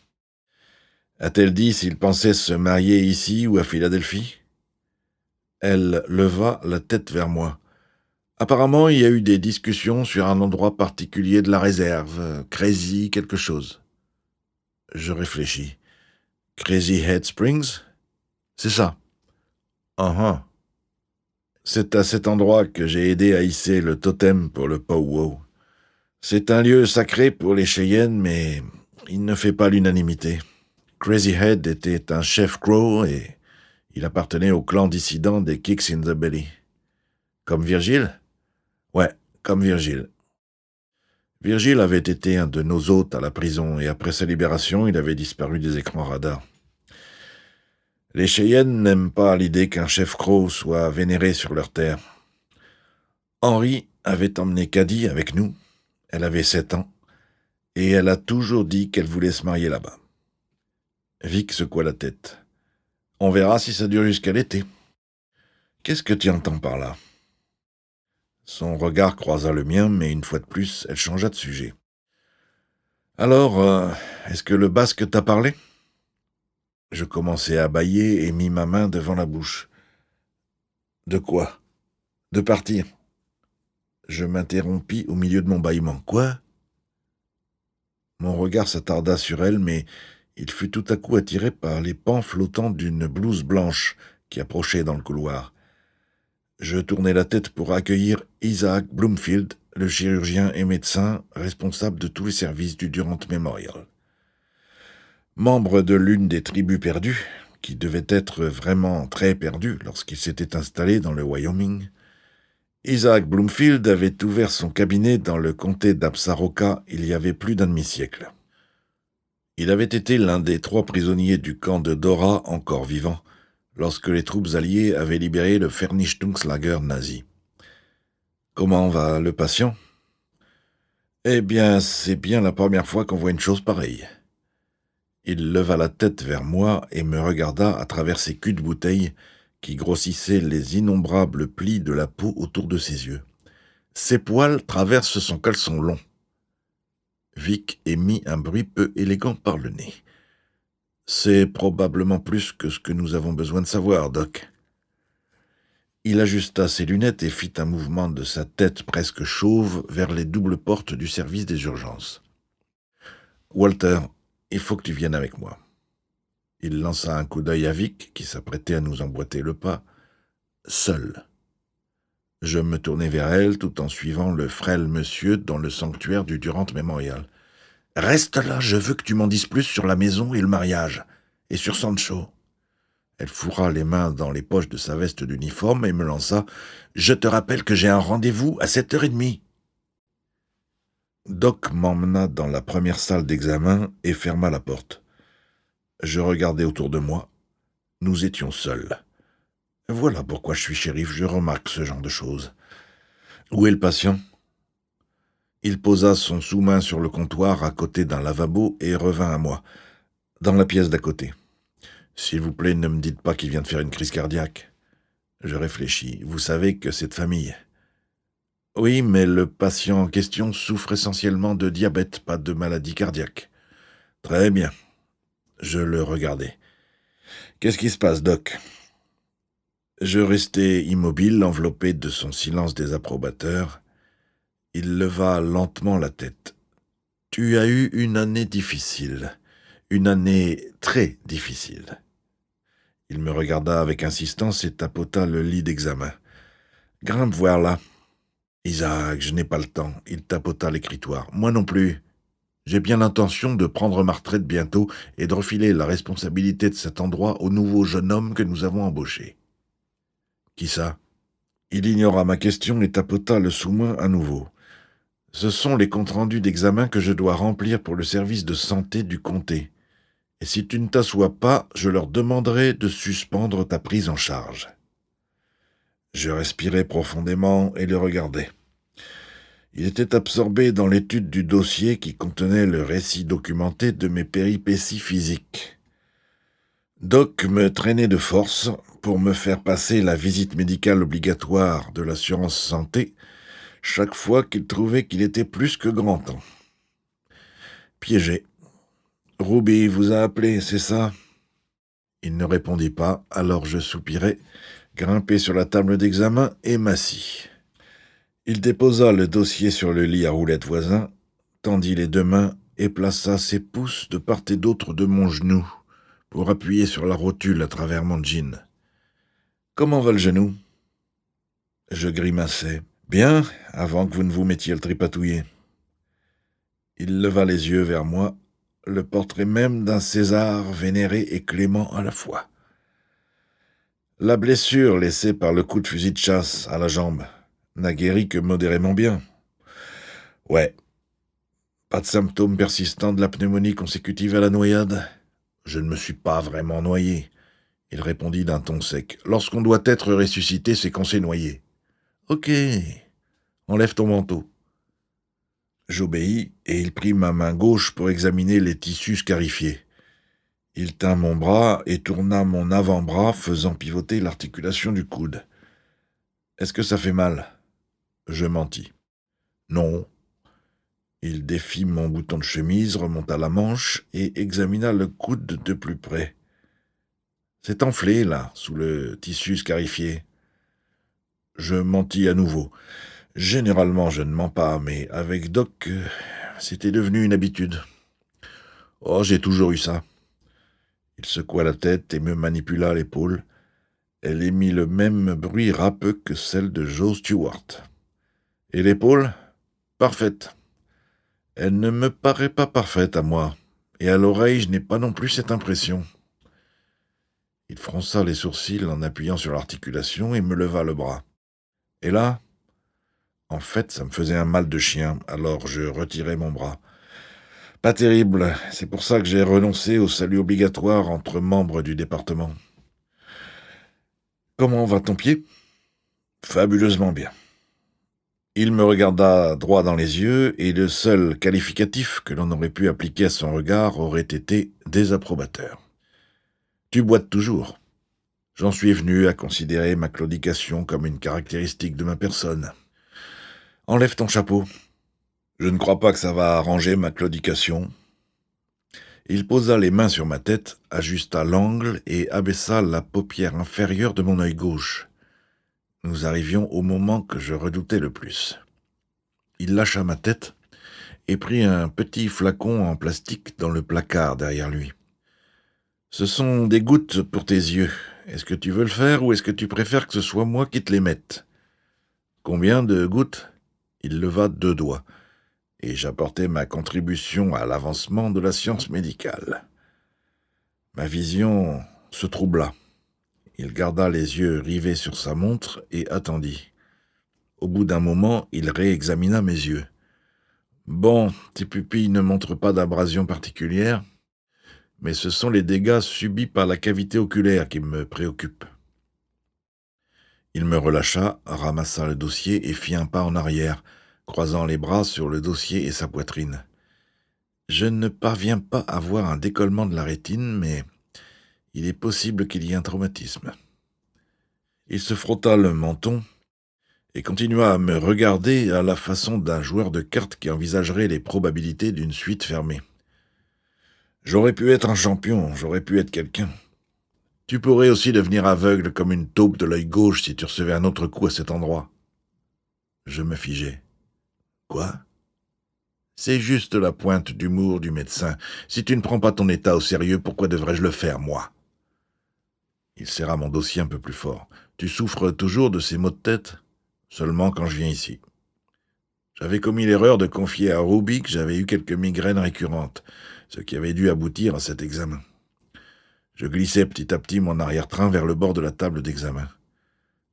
A-t-elle dit s'il pensait se marier ici ou à Philadelphie ? Elle leva la tête vers moi. Apparemment, il y a eu des discussions sur un endroit particulier de la réserve, Crazy quelque chose. Je réfléchis. Crazy Head Springs ? C'est ça. Uh-huh. C'est à cet endroit que j'ai aidé à hisser le totem pour le pow-wow. C'est un lieu sacré pour les Cheyennes, mais il ne fait pas l'unanimité. Crazy Head était un chef crow et il appartenait au clan dissident des Kicks in the Belly. Comme Virgile ? Ouais, comme Virgile. Virgile avait été un de nos hôtes à la prison et après sa libération, il avait disparu des écrans radars. Les Cheyennes n'aiment pas l'idée qu'un chef crow soit vénéré sur leur terre. Henri avait emmené Caddy avec nous. Elle avait 7 ans et elle a toujours dit qu'elle voulait se marier là-bas. Vic secoua la tête. « On verra si ça dure jusqu'à l'été. »« Qu'est-ce que tu entends par là ?» Son regard croisa le mien, mais une fois de plus, elle changea de sujet. « Alors, est-ce que le basque t'a parlé ?» Je commençai à bâiller et mis ma main devant la bouche. « De quoi ? De partir ?» Je m'interrompis au milieu de mon bâillement. « Quoi ?» Mon regard s'attarda sur elle, mais il fut tout à coup attiré par les pans flottants d'une blouse blanche qui approchait dans le couloir. Je tournai la tête pour accueillir Isaac Bloomfield, le chirurgien et médecin responsable de tous les services du Durant Memorial. Membre de l'une des tribus perdues, qui devait être vraiment très perdue lorsqu'il s'était installé dans le Wyoming, Isaac Bloomfield avait ouvert son cabinet dans le comté d'Absaroka il y avait plus d'un demi-siècle. Il avait été l'un des 3 prisonniers du camp de Dora encore vivants, lorsque les troupes alliées avaient libéré le Vernichtungslager nazi. « Comment va le patient ?»« Eh bien, c'est bien la première fois qu'on voit une chose pareille. » Il leva la tête vers moi et me regarda à travers ses culs de bouteille qui grossissaient les innombrables plis de la peau autour de ses yeux. Ses poils traversent son caleçon long. Vic émit un bruit peu élégant par le nez. « C'est probablement plus que ce que nous avons besoin de savoir, Doc. » Il ajusta ses lunettes et fit un mouvement de sa tête presque chauve vers les doubles portes du service des urgences. « Walter, il faut que tu viennes avec moi. » Il lança un coup d'œil à Vic, qui s'apprêtait à nous emboîter le pas. Seul. Je me tournai vers elle tout en suivant le frêle monsieur dans le sanctuaire du Durant Memorial. « Reste là, je veux que tu m'en dises plus sur la maison et le mariage, et sur Sancho. » Elle fourra les mains dans les poches de sa veste d'uniforme et me lança « Je te rappelle que j'ai un rendez-vous à 7h30. » Doc m'emmena dans la première salle d'examen et ferma la porte. Je regardai autour de moi. Nous étions seuls. Voilà pourquoi je suis shérif, je remarque ce genre de choses. « Où est le patient ?» Il posa son sous-main sur le comptoir à côté d'un lavabo et revint à moi, dans la pièce d'à côté. « S'il vous plaît, ne me dites pas qu'il vient de faire une crise cardiaque. Je réfléchis. Vous savez que c'est de famille. Oui, mais le patient en question souffre essentiellement de diabète, pas de maladie cardiaque. Très bien. Je le regardais. Qu'est-ce qui se passe, Doc? Je restais immobile, enveloppé de son silence désapprobateur. Il leva lentement la tête. Tu as eu une année difficile. Une année très difficile. Il me regarda avec insistance et tapota le lit d'examen. Grimpe voir là. Isaac, je n'ai pas le temps. Il tapota l'écritoire. Moi non plus. J'ai bien l'intention de prendre ma retraite bientôt et de refiler la responsabilité de cet endroit au nouveau jeune homme que nous avons embauché. Qui ça? Il ignora ma question et tapota le sous-main à nouveau. Ce sont les comptes rendus d'examen que je dois remplir pour le service de santé du comté. Et si tu ne t'assois pas, je leur demanderai de suspendre ta prise en charge. Je respirais profondément et le regardais. Il était absorbé dans l'étude du dossier qui contenait le récit documenté de mes péripéties physiques. Doc me traînait de force pour me faire passer la visite médicale obligatoire de l'assurance santé chaque fois qu'il trouvait qu'il était plus que grand temps. Piégé. Ruby vous a appelé, c'est ça? Il ne répondit pas, alors je soupirai, grimpai sur la table d'examen et m'assis. Il déposa le dossier sur le lit à roulettes voisin, tendit les deux mains et plaça ses pouces de part et d'autre de mon genou pour appuyer sur la rotule à travers mon jean. « Comment va le genou ?» Je grimaçai. « Bien, avant que vous ne vous mettiez le tripatouiller. » Il leva les yeux vers moi, le portrait même d'un César vénéré et clément à la fois. La blessure laissée par le coup de fusil de chasse à la jambe n'a guéri que modérément bien. Ouais. Pas de symptômes persistants de la pneumonie consécutive à la noyade? Je ne me suis pas vraiment noyé. Il répondit d'un ton sec. Lorsqu'on doit être ressuscité, c'est qu'on s'est noyé. Ok. Enlève ton manteau. J'obéis et il prit ma main gauche pour examiner les tissus scarifiés. Il tint mon bras et tourna mon avant-bras, faisant pivoter l'articulation du coude. « Est-ce que ça fait mal ?» Je mentis. « Non. » Il défit mon bouton de chemise, remonta la manche et examina le coude de plus près. « C'est enflé, là, sous le tissu scarifié. » Je mentis à nouveau. Généralement, je ne mens pas, mais avec Doc, c'était devenu une habitude. « Oh, j'ai toujours eu ça. » Il secoua la tête et me manipula l'épaule. Elle émit le même bruit râpeux que celle de Joe Stewart. Et l'épaule? Parfaite. Elle ne me paraît pas parfaite à moi, et à l'oreille, je n'ai pas non plus cette impression. Il fronça les sourcils en appuyant sur l'articulation et me leva le bras. Et là? En fait, ça me faisait un mal de chien, alors je retirai mon bras. Pas terrible, c'est pour ça que j'ai renoncé au salut obligatoire entre membres du département. Comment va ton pied? Fabuleusement bien. Il me regarda droit dans les yeux, et le seul qualificatif que l'on aurait pu appliquer à son regard aurait été désapprobateur. Tu boites toujours. J'en suis venu à considérer ma claudication comme une caractéristique de ma personne. Enlève ton chapeau. Je ne crois pas que ça va arranger ma claudication. Il posa les mains sur ma tête, ajusta l'angle et abaissa la paupière inférieure de mon œil gauche. Nous arrivions au moment que je redoutais le plus. Il lâcha ma tête et prit un petit flacon en plastique dans le placard derrière lui. « Ce sont des gouttes pour tes yeux. Est-ce que tu veux le faire ou est-ce que tu préfères que ce soit moi qui te les mette? »« Combien de gouttes ?» Il leva 2 doigts. Et j'apportais ma contribution à l'avancement de la science médicale. Ma vision se troubla. Il garda les yeux rivés sur sa montre et attendit. Au bout d'un moment, il réexamina mes yeux. « Bon, tes pupilles ne montrent pas d'abrasion particulière, mais ce sont les dégâts subis par la cavité oculaire qui me préoccupent. » Il me relâcha, ramassa le dossier et fit un pas en arrière, croisant les bras sur le dossier et sa poitrine. Je ne parviens pas à voir un décollement de la rétine, mais Il est possible qu'il y ait un traumatisme. Il se frotta le menton et continua à me regarder à la façon d'un joueur de cartes qui envisagerait les probabilités d'une suite fermée. J'aurais pu être un champion, j'aurais pu être quelqu'un. Tu pourrais aussi devenir aveugle comme une taupe de l'œil gauche si tu recevais un autre coup à cet endroit. Je me figeai. Quoi ? C'est juste la pointe d'humour du médecin. Si tu ne prends pas ton état au sérieux, pourquoi devrais-je le faire, moi ? Il serra mon dossier un peu plus fort. Tu souffres toujours de ces maux de tête ? Seulement quand je viens ici. J'avais commis l'erreur de confier à Ruby que j'avais eu quelques migraines récurrentes, ce qui avait dû aboutir à cet examen. Je glissai petit à petit mon arrière-train vers le bord de la table d'examen.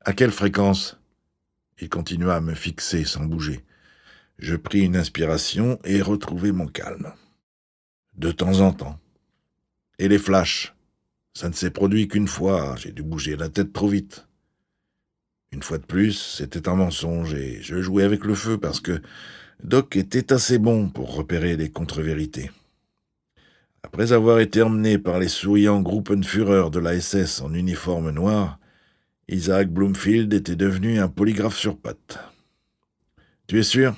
À quelle fréquence ? Il continua à me fixer sans bouger. Je pris une inspiration et retrouvai mon calme. De temps en temps. Et les flashs ? Ça ne s'est produit qu'une fois, j'ai dû bouger la tête trop vite. Une fois de plus, c'était un mensonge et je jouais avec le feu parce que Doc était assez bon pour repérer les contre-vérités. Après avoir été emmené par les souriants Gruppenführer de la SS en uniforme noir, Isaac Bloomfield était devenu un polygraphe sur pattes. Tu es sûr ?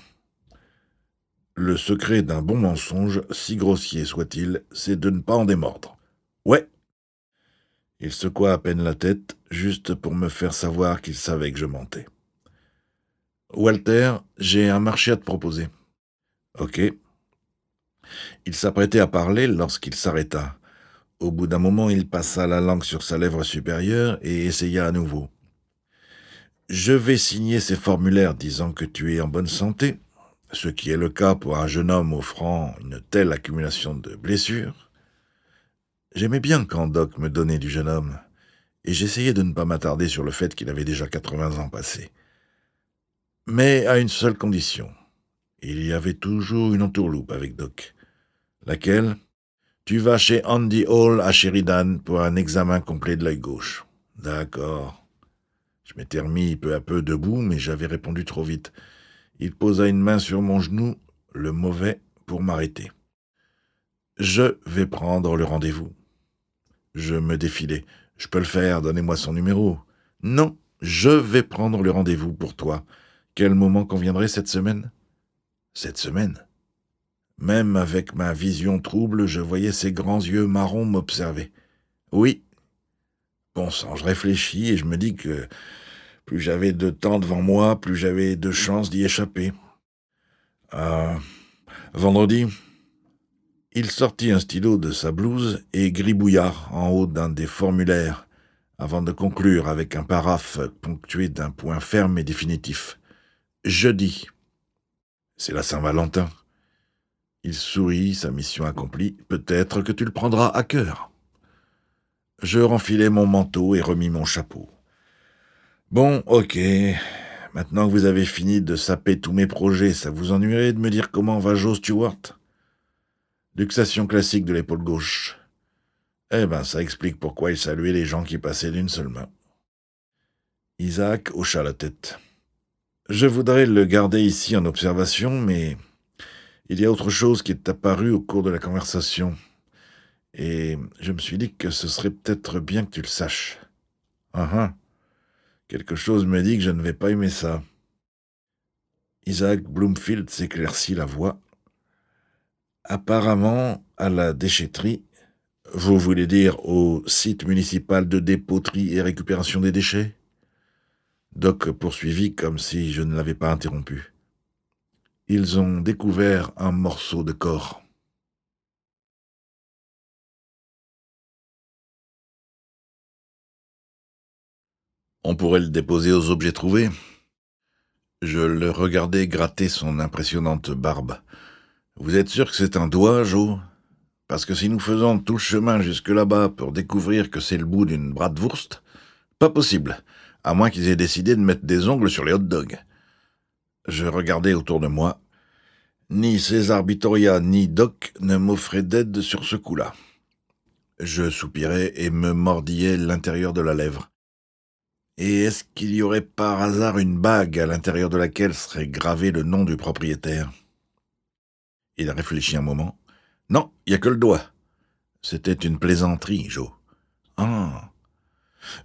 Le secret d'un bon mensonge, si grossier soit-il, c'est de ne pas en démordre. Ouais. Il secoua à peine la tête, juste pour me faire savoir qu'il savait que je mentais. Walter, j'ai un marché à te proposer. Ok. Il s'apprêtait à parler lorsqu'il s'arrêta. Au bout d'un moment, il passa la langue sur sa lèvre supérieure et essaya à nouveau. Je vais signer ces formulaires disant que tu es en bonne santé, ce qui est le cas pour un jeune homme offrant une telle accumulation de blessures. J'aimais bien quand Doc me donnait du jeune homme, et j'essayais de ne pas m'attarder sur le fait qu'il avait déjà 80 ans passés. Mais à une seule condition. Il y avait toujours une entourloupe avec Doc. Laquelle ? Tu vas chez Andy Hall à Sheridan pour un examen complet de l'œil gauche. D'accord. Je m'étais remis peu à peu debout, mais j'avais répondu trop vite. Il posa une main sur mon genou, le mauvais, pour m'arrêter. Je vais prendre le rendez-vous. Je me défilai. Je peux le faire, donnez-moi son numéro. Non, je vais prendre le rendez-vous pour toi. Quel moment conviendrait cette semaine ? Cette semaine ? Même avec ma vision trouble, je voyais ses grands yeux marrons m'observer. Oui. Bon sang, je réfléchis et je me dis que plus j'avais de temps devant moi, plus j'avais de chances d'y échapper. Vendredi ? Il sortit un stylo de sa blouse et gribouilla en haut d'un des formulaires, avant de conclure avec un paraphe ponctué d'un point ferme et définitif. Jeudi. C'est la Saint-Valentin. Il sourit, sa mission accomplie. Peut-être que tu le prendras à cœur. Je renfilai mon manteau et remis mon chapeau. Bon, ok. Maintenant que vous avez fini de saper tous mes projets, ça vous ennuierait de me dire comment va Joe Stewart ? Luxation classique de l'épaule gauche. Eh ben, ça explique pourquoi il saluait les gens qui passaient d'une seule main. Isaac hocha la tête. Je voudrais le garder ici en observation, mais il y a autre chose qui est apparu au cours de la conversation. Et je me suis dit que ce serait peut-être bien que tu le saches. Quelque chose me dit que je ne vais pas aimer ça. Isaac Bloomfield s'éclaircit la voix. Apparemment, à la déchetterie, vous voulez dire au site municipal de dépôt, tri et récupération des déchets ? Doc poursuivit comme si je ne l'avais pas interrompu. Ils ont découvert un morceau de corps. On pourrait le déposer aux objets trouvés. Je le regardais gratter son impressionnante barbe. Vous êtes sûr que c'est un doigt, Joe ? Parce que si nous faisons tout le chemin jusque là-bas pour découvrir que c'est le bout d'une bratwurst, pas possible, à moins qu'ils aient décidé de mettre des ongles sur les hot dogs. Je regardais autour de moi. Ni César Vittoria ni Doc ne m'offraient d'aide sur ce coup-là. Je soupirais et me mordillais l'intérieur de la lèvre. Et est-ce qu'il y aurait par hasard une bague à l'intérieur de laquelle serait gravé le nom du propriétaire ? Il réfléchit un moment. Non, il n'y a que le doigt. C'était une plaisanterie, Joe. Ah.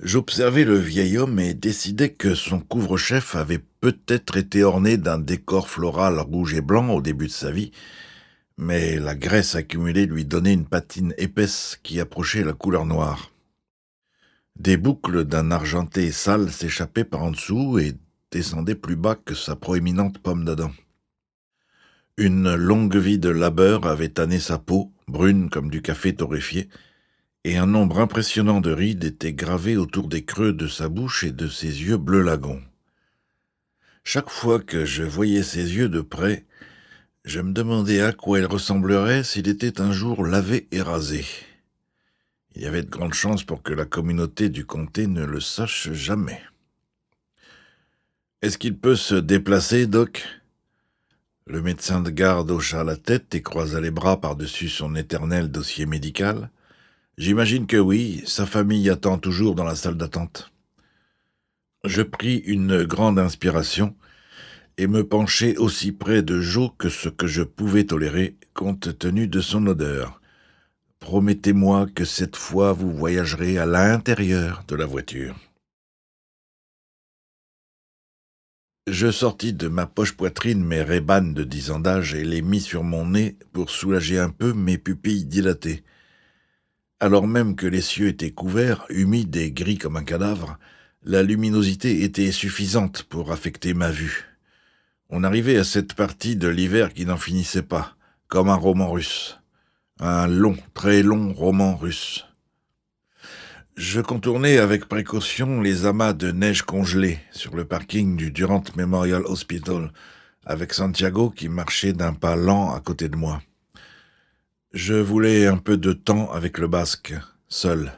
J'observais le vieil homme et décidai que son couvre-chef avait peut-être été orné d'un décor floral rouge et blanc au début de sa vie, mais la graisse accumulée lui donnait une patine épaisse qui approchait la couleur noire. Des boucles d'un argenté sale s'échappaient par en dessous et descendaient plus bas que sa proéminente pomme d'Adam. Une longue vie de labeur avait tanné sa peau, brune comme du café torréfié, et un nombre impressionnant de rides étaient gravées autour des creux de sa bouche et de ses yeux bleu lagon. Chaque fois que je voyais ses yeux de près, je me demandais à quoi il ressemblerait s'il était un jour lavé et rasé. Il y avait de grandes chances pour que la communauté du comté ne le sache jamais. « Est-ce qu'il peut se déplacer, Doc ?» Le médecin de garde hocha la tête et croisa les bras par-dessus son éternel dossier médical. « J'imagine que oui, sa famille attend toujours dans la salle d'attente. » Je pris une grande inspiration et me penchai aussi près de Joe que ce que je pouvais tolérer, compte tenu de son odeur. « Promettez-moi que cette fois vous voyagerez à l'intérieur de la voiture. » Je sortis de ma poche-poitrine mes Ray-Ban de 10 ans d'âge et les mis sur mon nez pour soulager un peu mes pupilles dilatées. Alors même que les cieux étaient couverts, humides et gris comme un cadavre, la luminosité était suffisante pour affecter ma vue. On arrivait à cette partie de l'hiver qui n'en finissait pas, comme un roman russe. Un long, très long roman russe. Je contournais avec précaution les amas de neige congelée sur le parking du Durant Memorial Hospital, avec Santiago qui marchait d'un pas lent à côté de moi. Je voulais un peu de temps avec le basque, seul.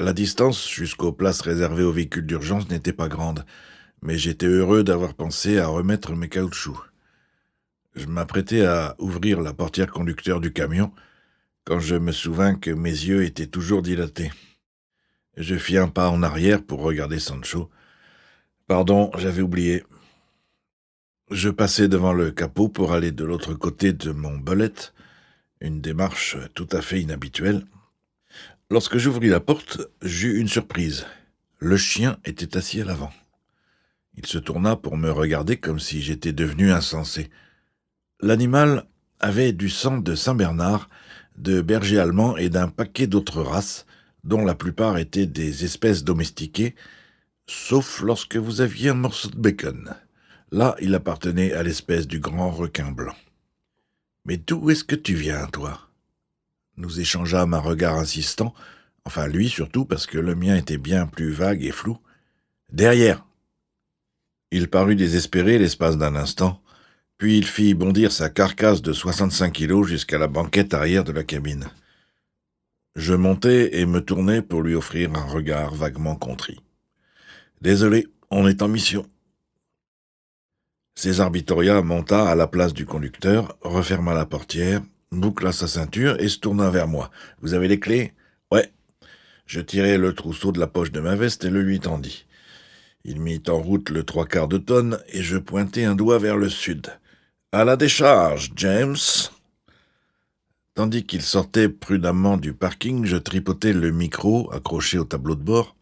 La distance jusqu'aux places réservées aux véhicules d'urgence n'était pas grande, mais j'étais heureux d'avoir pensé à remettre mes caoutchoucs. Je m'apprêtais à ouvrir la portière conducteur du camion, quand je me souvins que mes yeux étaient toujours dilatés. Je fis un pas en arrière pour regarder Sancho. Pardon, j'avais oublié. Je passai devant le capot pour aller de l'autre côté de mon belette, une démarche tout à fait inhabituelle. Lorsque j'ouvris la porte, j'eus une surprise. Le chien était assis à l'avant. Il se tourna pour me regarder comme si j'étais devenu insensé. L'animal avait du sang de Saint-Bernard, de berger allemand et d'un paquet d'autres races, dont la plupart étaient des espèces domestiquées, sauf lorsque vous aviez un morceau de bacon. Là, il appartenait à l'espèce du grand requin blanc. « Mais d'où est-ce que tu viens, toi ?» Nous échangeâmes un regard insistant, enfin lui surtout, parce que le mien était bien plus vague et flou. « Derrière !» Il parut désespéré l'espace d'un instant, puis il fit bondir sa carcasse de 65 kilos jusqu'à la banquette arrière de la cabine. Je montai et me tournai pour lui offrir un regard vaguement contrit. « Désolé, on est en mission. » César Vittoria monta à la place du conducteur, referma la portière, boucla sa ceinture et se tourna vers moi. « Vous avez les clés ?»« Ouais. » Je tirai le trousseau de la poche de ma veste et le lui tendis. Il mit en route le 3/4 de tonne et je pointai un doigt vers le sud. « À la décharge, James !» Tandis qu'il sortait prudemment du parking, je tripotais le micro accroché au tableau de bord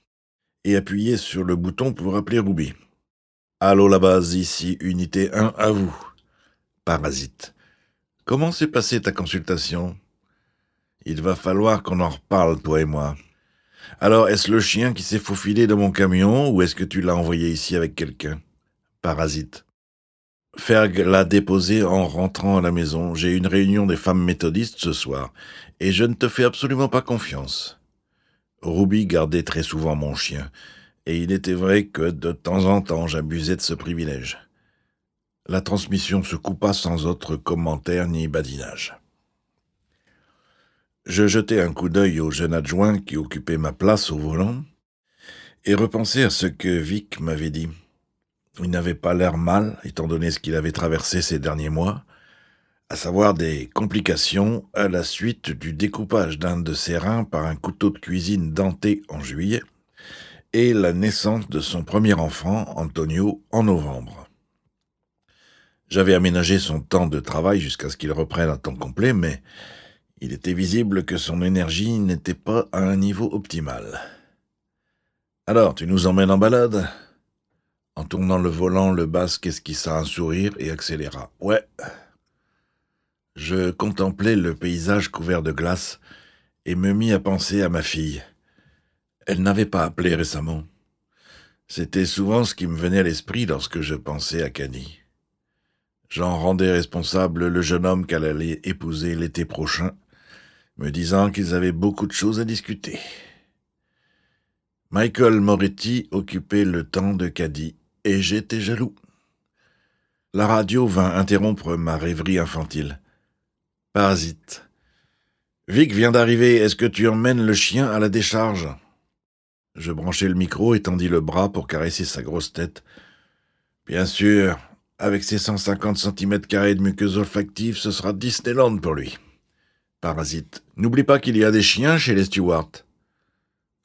et appuyais sur le bouton pour appeler Ruby. « Allô la base, ici, unité 1, à vous. » Parasite. « Comment s'est passée ta consultation ? Il va falloir qu'on en reparle, toi et moi. Alors, est-ce le chien qui s'est faufilé dans mon camion ou est-ce que tu l'as envoyé ici avec quelqu'un ? Parasite. Ferg l'a déposé en rentrant à la maison. J'ai une réunion des femmes méthodistes ce soir, et je ne te fais absolument pas confiance. Ruby gardait très souvent mon chien, et il était vrai que de temps en temps j'abusais de ce privilège. La transmission se coupa sans autre commentaire ni badinage. Je jetai un coup d'œil au jeune adjoint qui occupait ma place au volant, et repensai à ce que Vic m'avait dit. Il n'avait pas l'air mal, étant donné ce qu'il avait traversé ces derniers mois, à savoir des complications à la suite du découpage d'un de ses reins par un couteau de cuisine denté en juillet et la naissance de son premier enfant, Antonio, en novembre. J'avais aménagé son temps de travail jusqu'à ce qu'il reprenne à temps complet, mais Il était visible que son énergie n'était pas à un niveau optimal. « Alors, tu nous emmènes en balade ?» En tournant le volant, le basque esquissa un sourire et accéléra. « Ouais. » Je contemplais le paysage couvert de glace et me mis à penser à ma fille. Elle n'avait pas appelé récemment. C'était souvent ce qui me venait à l'esprit lorsque je pensais à Canny. J'en rendais responsable le jeune homme qu'elle allait épouser l'été prochain, me disant qu'ils avaient beaucoup de choses à discuter. Michael Moretti occupait le temps de Caddy, et j'étais jaloux. La radio vint interrompre ma rêverie infantile. Parasite. Vic vient d'arriver, est-ce que tu emmènes le chien à la décharge ? Je branchai le micro et tendis le bras pour caresser sa grosse tête. Bien sûr, avec ses 150 cm² de muqueuse olfactive, ce sera Disneyland pour lui. Parasite. N'oublie pas qu'il y a des chiens chez les Stewart.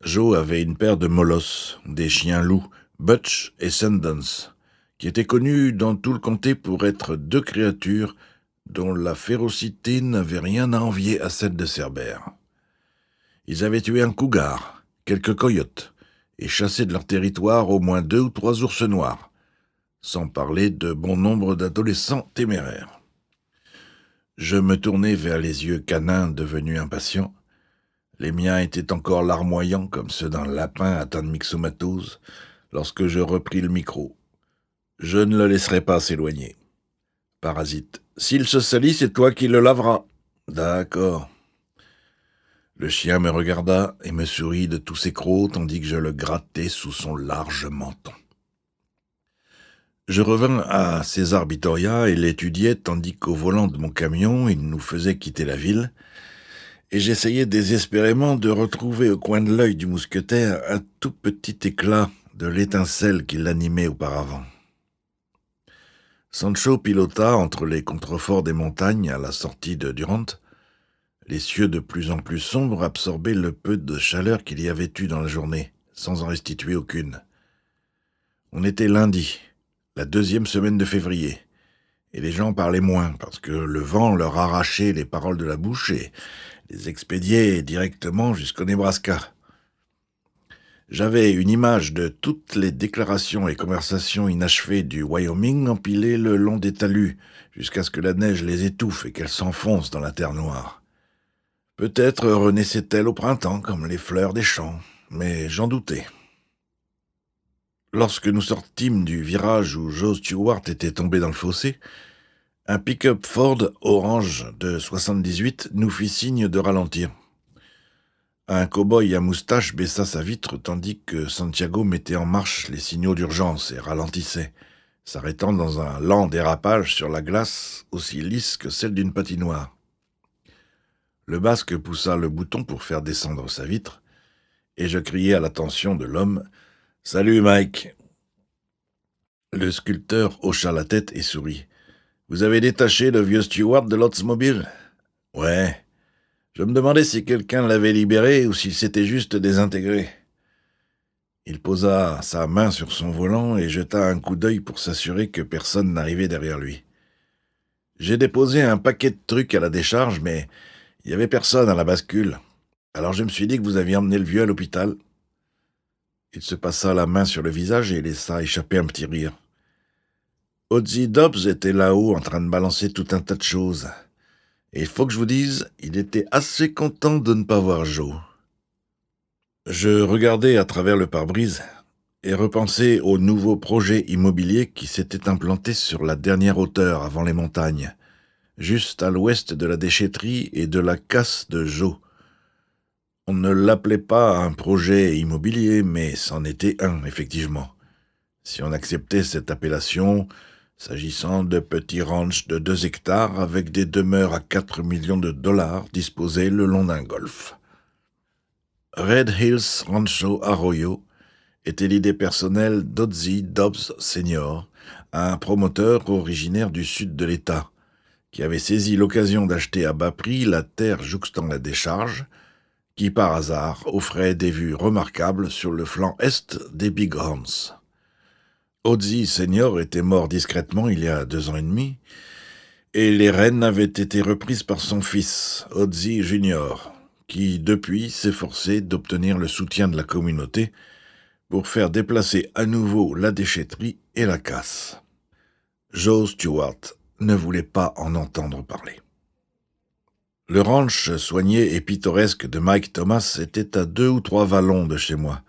Joe avait une paire de molosses, des chiens loups, Butch et Sundance, qui étaient connus dans tout le comté pour être deux créatures dont la férocité n'avait rien à envier à celle de Cerbère. Ils avaient tué un cougar, quelques coyotes, et chassé de leur territoire au moins 2 ou 3 ours noirs, sans parler de bon nombre d'adolescents téméraires. Je me tournai vers les yeux canins devenus impatients. Les miens étaient encore larmoyants comme ceux d'un lapin atteint de myxomatose lorsque je repris le micro. Je ne le laisserai pas s'éloigner. Parasite. S'il se salit, c'est toi qui le laveras. D'accord. Le chien me regarda et me sourit de tous ses crocs tandis que je le grattais sous son large menton. Je revins à César Vittoria et l'étudiais tandis qu'au volant de mon camion, il nous faisait quitter la ville, et j'essayais désespérément de retrouver au coin de l'œil du mousquetaire un tout petit éclat de l'étincelle qui l'animait auparavant. Sancho pilota entre les contreforts des montagnes à la sortie de Durant. Les cieux de plus en plus sombres absorbaient le peu de chaleur qu'il y avait eu dans la journée, sans en restituer aucune. On était lundi, la 2e semaine de février, et les gens parlaient moins parce que le vent leur arrachait les paroles de la bouche et les expédiait directement jusqu'au Nebraska. J'avais une image de toutes les déclarations et conversations inachevées du Wyoming empilées le long des talus, jusqu'à ce que la neige les étouffe et qu'elles s'enfoncent dans la terre noire. Peut-être renaissaient-elles au printemps, comme les fleurs des champs, mais j'en doutais. Lorsque nous sortîmes du virage où Joe Stewart était tombé dans le fossé, un pick-up Ford orange de 78 nous fit signe de ralentir. Un cow-boy à moustache baissa sa vitre tandis que Santiago mettait en marche les signaux d'urgence et ralentissait, s'arrêtant dans un lent dérapage sur la glace aussi lisse que celle d'une patinoire. Le basque poussa le bouton pour faire descendre sa vitre, et je criai à l'attention de l'homme « Salut, Mike !» Le sculpteur hocha la tête et sourit. « Vous avez détaché le vieux Stewart de l'Oldsmobile ?»« Ouais. Je me demandais si quelqu'un l'avait libéré ou s'il s'était juste désintégré. » Il posa sa main sur son volant et jeta un coup d'œil pour s'assurer que personne n'arrivait derrière lui. « J'ai déposé un paquet de trucs à la décharge, mais il n'y avait personne à la bascule. Alors je me suis dit que vous aviez emmené le vieux à l'hôpital. » Il se passa la main sur le visage et laissa échapper un petit rire. Ozzy Dobbs était là-haut en train de balancer tout un tas de choses. Et il faut que je vous dise, il était assez content de ne pas voir Joe. Je regardais à travers le pare-brise et repensais au nouveau projet immobilier qui s'était implanté sur la dernière hauteur avant les montagnes, juste à l'ouest de la déchetterie et de la casse de Joe. On ne l'appelait pas un projet immobilier, mais c'en était un, effectivement. Si on acceptait cette appellation, s'agissant de petits ranchs de 2 hectares avec des demeures à 4 millions de dollars disposées le long d'un golfe. Red Hills Rancho Arroyo était l'idée personnelle d'Ozzy Dobbs Sr., un promoteur originaire du sud de l'État, qui avait saisi l'occasion d'acheter à bas prix la terre jouxtant la décharge, qui par hasard offrait des vues remarquables sur le flanc est des Big Horns. Ozzy Senior était mort discrètement il y a 2 ans et demi, et les rênes avaient été reprises par son fils, Ozzy Junior, qui, depuis, s'efforçait d'obtenir le soutien de la communauté pour faire déplacer à nouveau la déchetterie et la casse. Joe Stewart ne voulait pas en entendre parler. Le ranch soigné et pittoresque de Mike Thomas était à 2 ou 3 vallons de chez moi,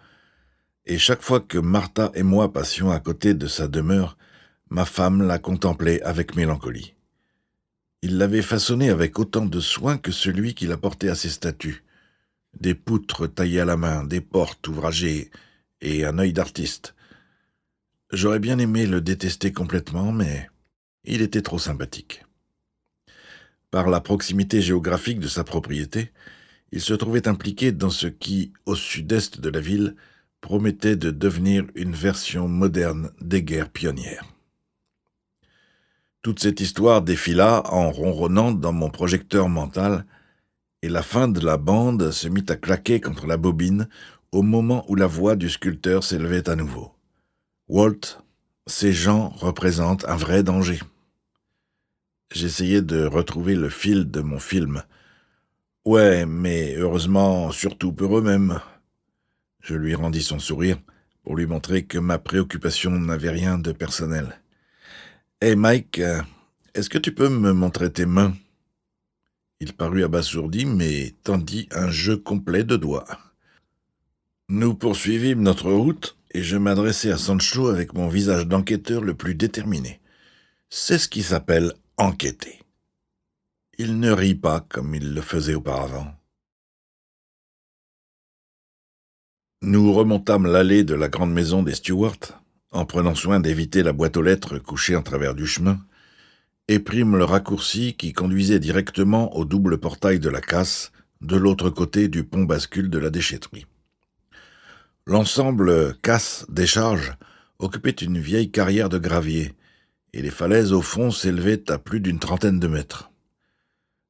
et chaque fois que Martha et moi passions à côté de sa demeure, ma femme la contemplait avec mélancolie. Il l'avait façonné avec autant de soin que celui qu'il apportait à ses statues. Des poutres taillées à la main, des portes ouvragées et un œil d'artiste. J'aurais bien aimé le détester complètement, mais il était trop sympathique. Par la proximité géographique de sa propriété, il se trouvait impliqué dans ce qui, au sud-est de la ville, promettait de devenir une version moderne des guerres pionnières. Toute cette histoire défila en ronronnant dans mon projecteur mental, et la fin de la bande se mit à claquer contre la bobine au moment où la voix du sculpteur s'élevait à nouveau. « Walt, ces gens représentent un vrai danger. » J'essayais de retrouver le fil de mon film. « Ouais, mais heureusement, surtout pour eux-mêmes. » Je lui rendis son sourire pour lui montrer que ma préoccupation n'avait rien de personnel. « Hey Mike, est-ce que tu peux me montrer tes mains ?» Il parut abasourdi, mais tendit un jeu complet de doigts. Nous poursuivîmes notre route, et je m'adressai à Sancho avec mon visage d'enquêteur le plus déterminé. C'est ce qui s'appelle enquêter. Il ne rit pas comme il le faisait auparavant. Nous remontâmes l'allée de la grande maison des Stewart, en prenant soin d'éviter la boîte aux lettres couchée en travers du chemin, et prîmes le raccourci qui conduisait directement au double portail de la casse, de l'autre côté du pont bascule de la déchetterie. L'ensemble casse-décharge occupait une vieille carrière de gravier, et les falaises au fond s'élevaient à plus d'une 30aine de mètres.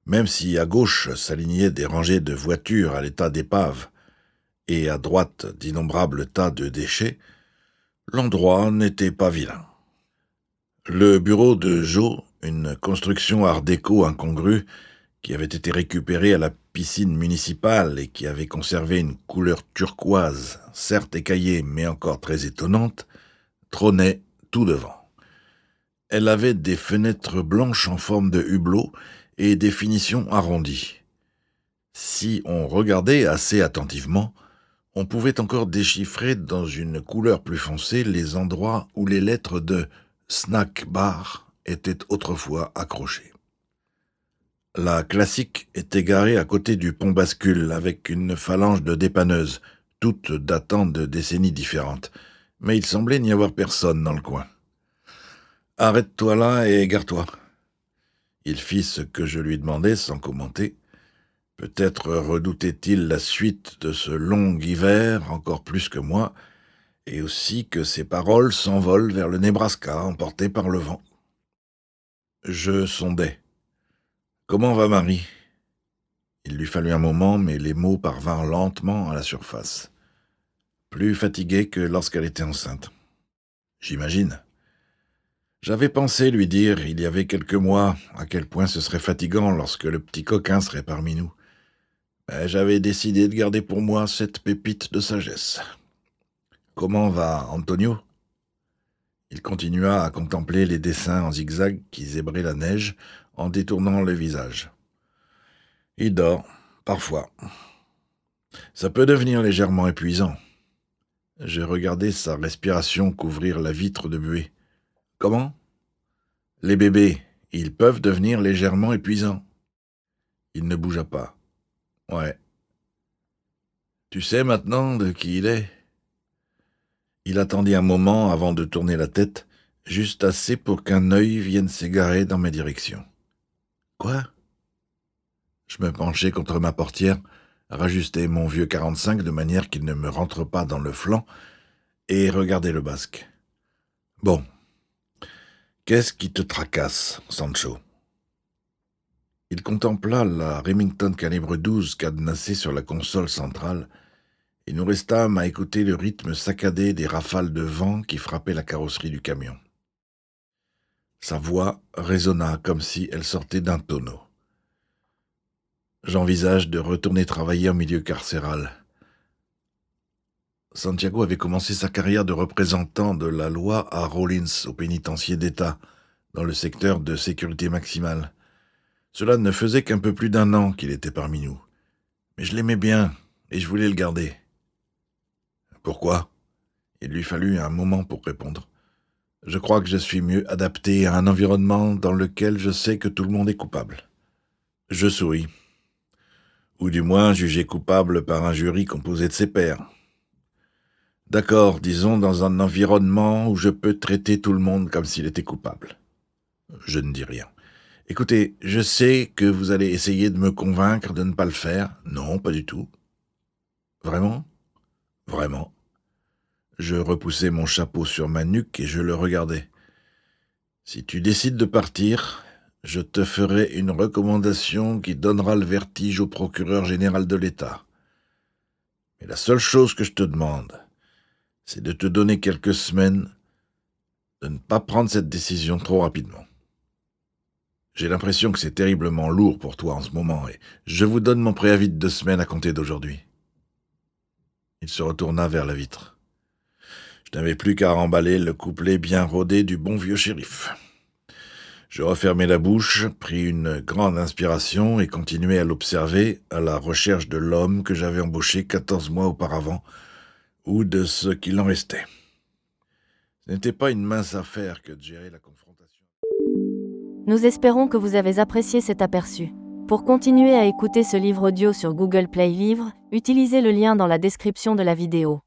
Même si à gauche s'alignaient des rangées de voitures à l'état d'épave, et à droite d'innombrables tas de déchets, l'endroit n'était pas vilain. Le bureau de Joe, une construction art déco incongrue, qui avait été récupérée à la piscine municipale et qui avait conservé une couleur turquoise, certes écaillée mais encore très étonnante, trônait tout devant. Elle avait des fenêtres blanches en forme de hublot et des finitions arrondies. Si on regardait assez attentivement, on pouvait encore déchiffrer dans une couleur plus foncée les endroits où les lettres de « snack bar » étaient autrefois accrochées. La classique était garée à côté du pont bascule avec une phalange de dépanneuses, toutes datant de décennies différentes, mais il semblait n'y avoir personne dans le coin. « Arrête-toi là et égare-toi. » Il fit ce que je lui demandais sans commenter. Peut-être redoutait-il la suite de ce long hiver encore plus que moi, et aussi que ses paroles s'envolent vers le Nebraska, emportées par le vent. Je sondais. « Comment va Marie ?» Il lui fallut un moment, mais les mots parvinrent lentement à la surface. Plus fatiguée que lorsqu'elle était enceinte. J'imagine. J'avais pensé lui dire, il y avait quelques mois, à quel point ce serait fatigant lorsque le petit coquin serait parmi nous. Mais j'avais décidé de garder pour moi cette pépite de sagesse. « Comment va Antonio ?» Il continua à contempler les dessins en zigzag qui zébraient la neige en détournant le visage. « Il dort, parfois. Ça peut devenir légèrement épuisant. » Je regardais sa respiration couvrir la vitre de buée. « Comment ? Les bébés, ils peuvent devenir légèrement épuisants. » Il ne bougea pas. « Ouais. Tu sais maintenant de qui il est ?» Il attendit un moment avant de tourner la tête, juste assez pour qu'un œil vienne s'égarer dans ma direction. « Quoi ?» Je me penchai contre ma portière, rajustai mon vieux 45 de manière qu'il ne me rentre pas dans le flanc, et regardai le basque. « Bon. Qu'est-ce qui te tracasse, Sancho ?» Il contempla la Remington calibre 12 cadenassée sur la console centrale, et nous restâmes à écouter le rythme saccadé des rafales de vent qui frappaient la carrosserie du camion. Sa voix résonna comme si elle sortait d'un tonneau. J'envisage de retourner travailler en milieu carcéral. Santiago avait commencé sa carrière de représentant de la loi à Rawlins, au pénitencier d'État, dans le secteur de sécurité maximale. Cela ne faisait qu'un peu plus d'1 an qu'il était parmi nous. Mais je l'aimais bien, et je voulais le garder. Pourquoi ? Il lui fallut un moment pour répondre. Je crois que je suis mieux adapté à un environnement dans lequel je sais que tout le monde est coupable. Je souris. Ou du moins jugé coupable par un jury composé de ses pairs. D'accord, disons dans un environnement où je peux traiter tout le monde comme s'il était coupable. Je ne dis rien. Écoutez, je sais que vous allez essayer de me convaincre de ne pas le faire. Non, pas du tout. Vraiment ? Vraiment. Je repoussai mon chapeau sur ma nuque et je le regardais. Si tu décides de partir, je te ferai une recommandation qui donnera le vertige au procureur général de l'État. Mais la seule chose que je te demande, c'est de te donner quelques semaines, de ne pas prendre cette décision trop rapidement. J'ai l'impression que c'est terriblement lourd pour toi en ce moment et je vous donne mon préavis de 2 semaines à compter d'aujourd'hui. Il se retourna vers la vitre. Je n'avais plus qu'à remballer le couplet bien rodé du bon vieux shérif. Je refermai la bouche, pris une grande inspiration et continuai à l'observer à la recherche de l'homme que j'avais embauché 14 mois auparavant, ou de ce qu'il en restait. Ce n'était pas une mince affaire que de gérer la confrontation. Nous espérons que vous avez apprécié cet aperçu. Pour continuer à écouter ce livre audio sur Google Play Livres, utilisez le lien dans la description de la vidéo.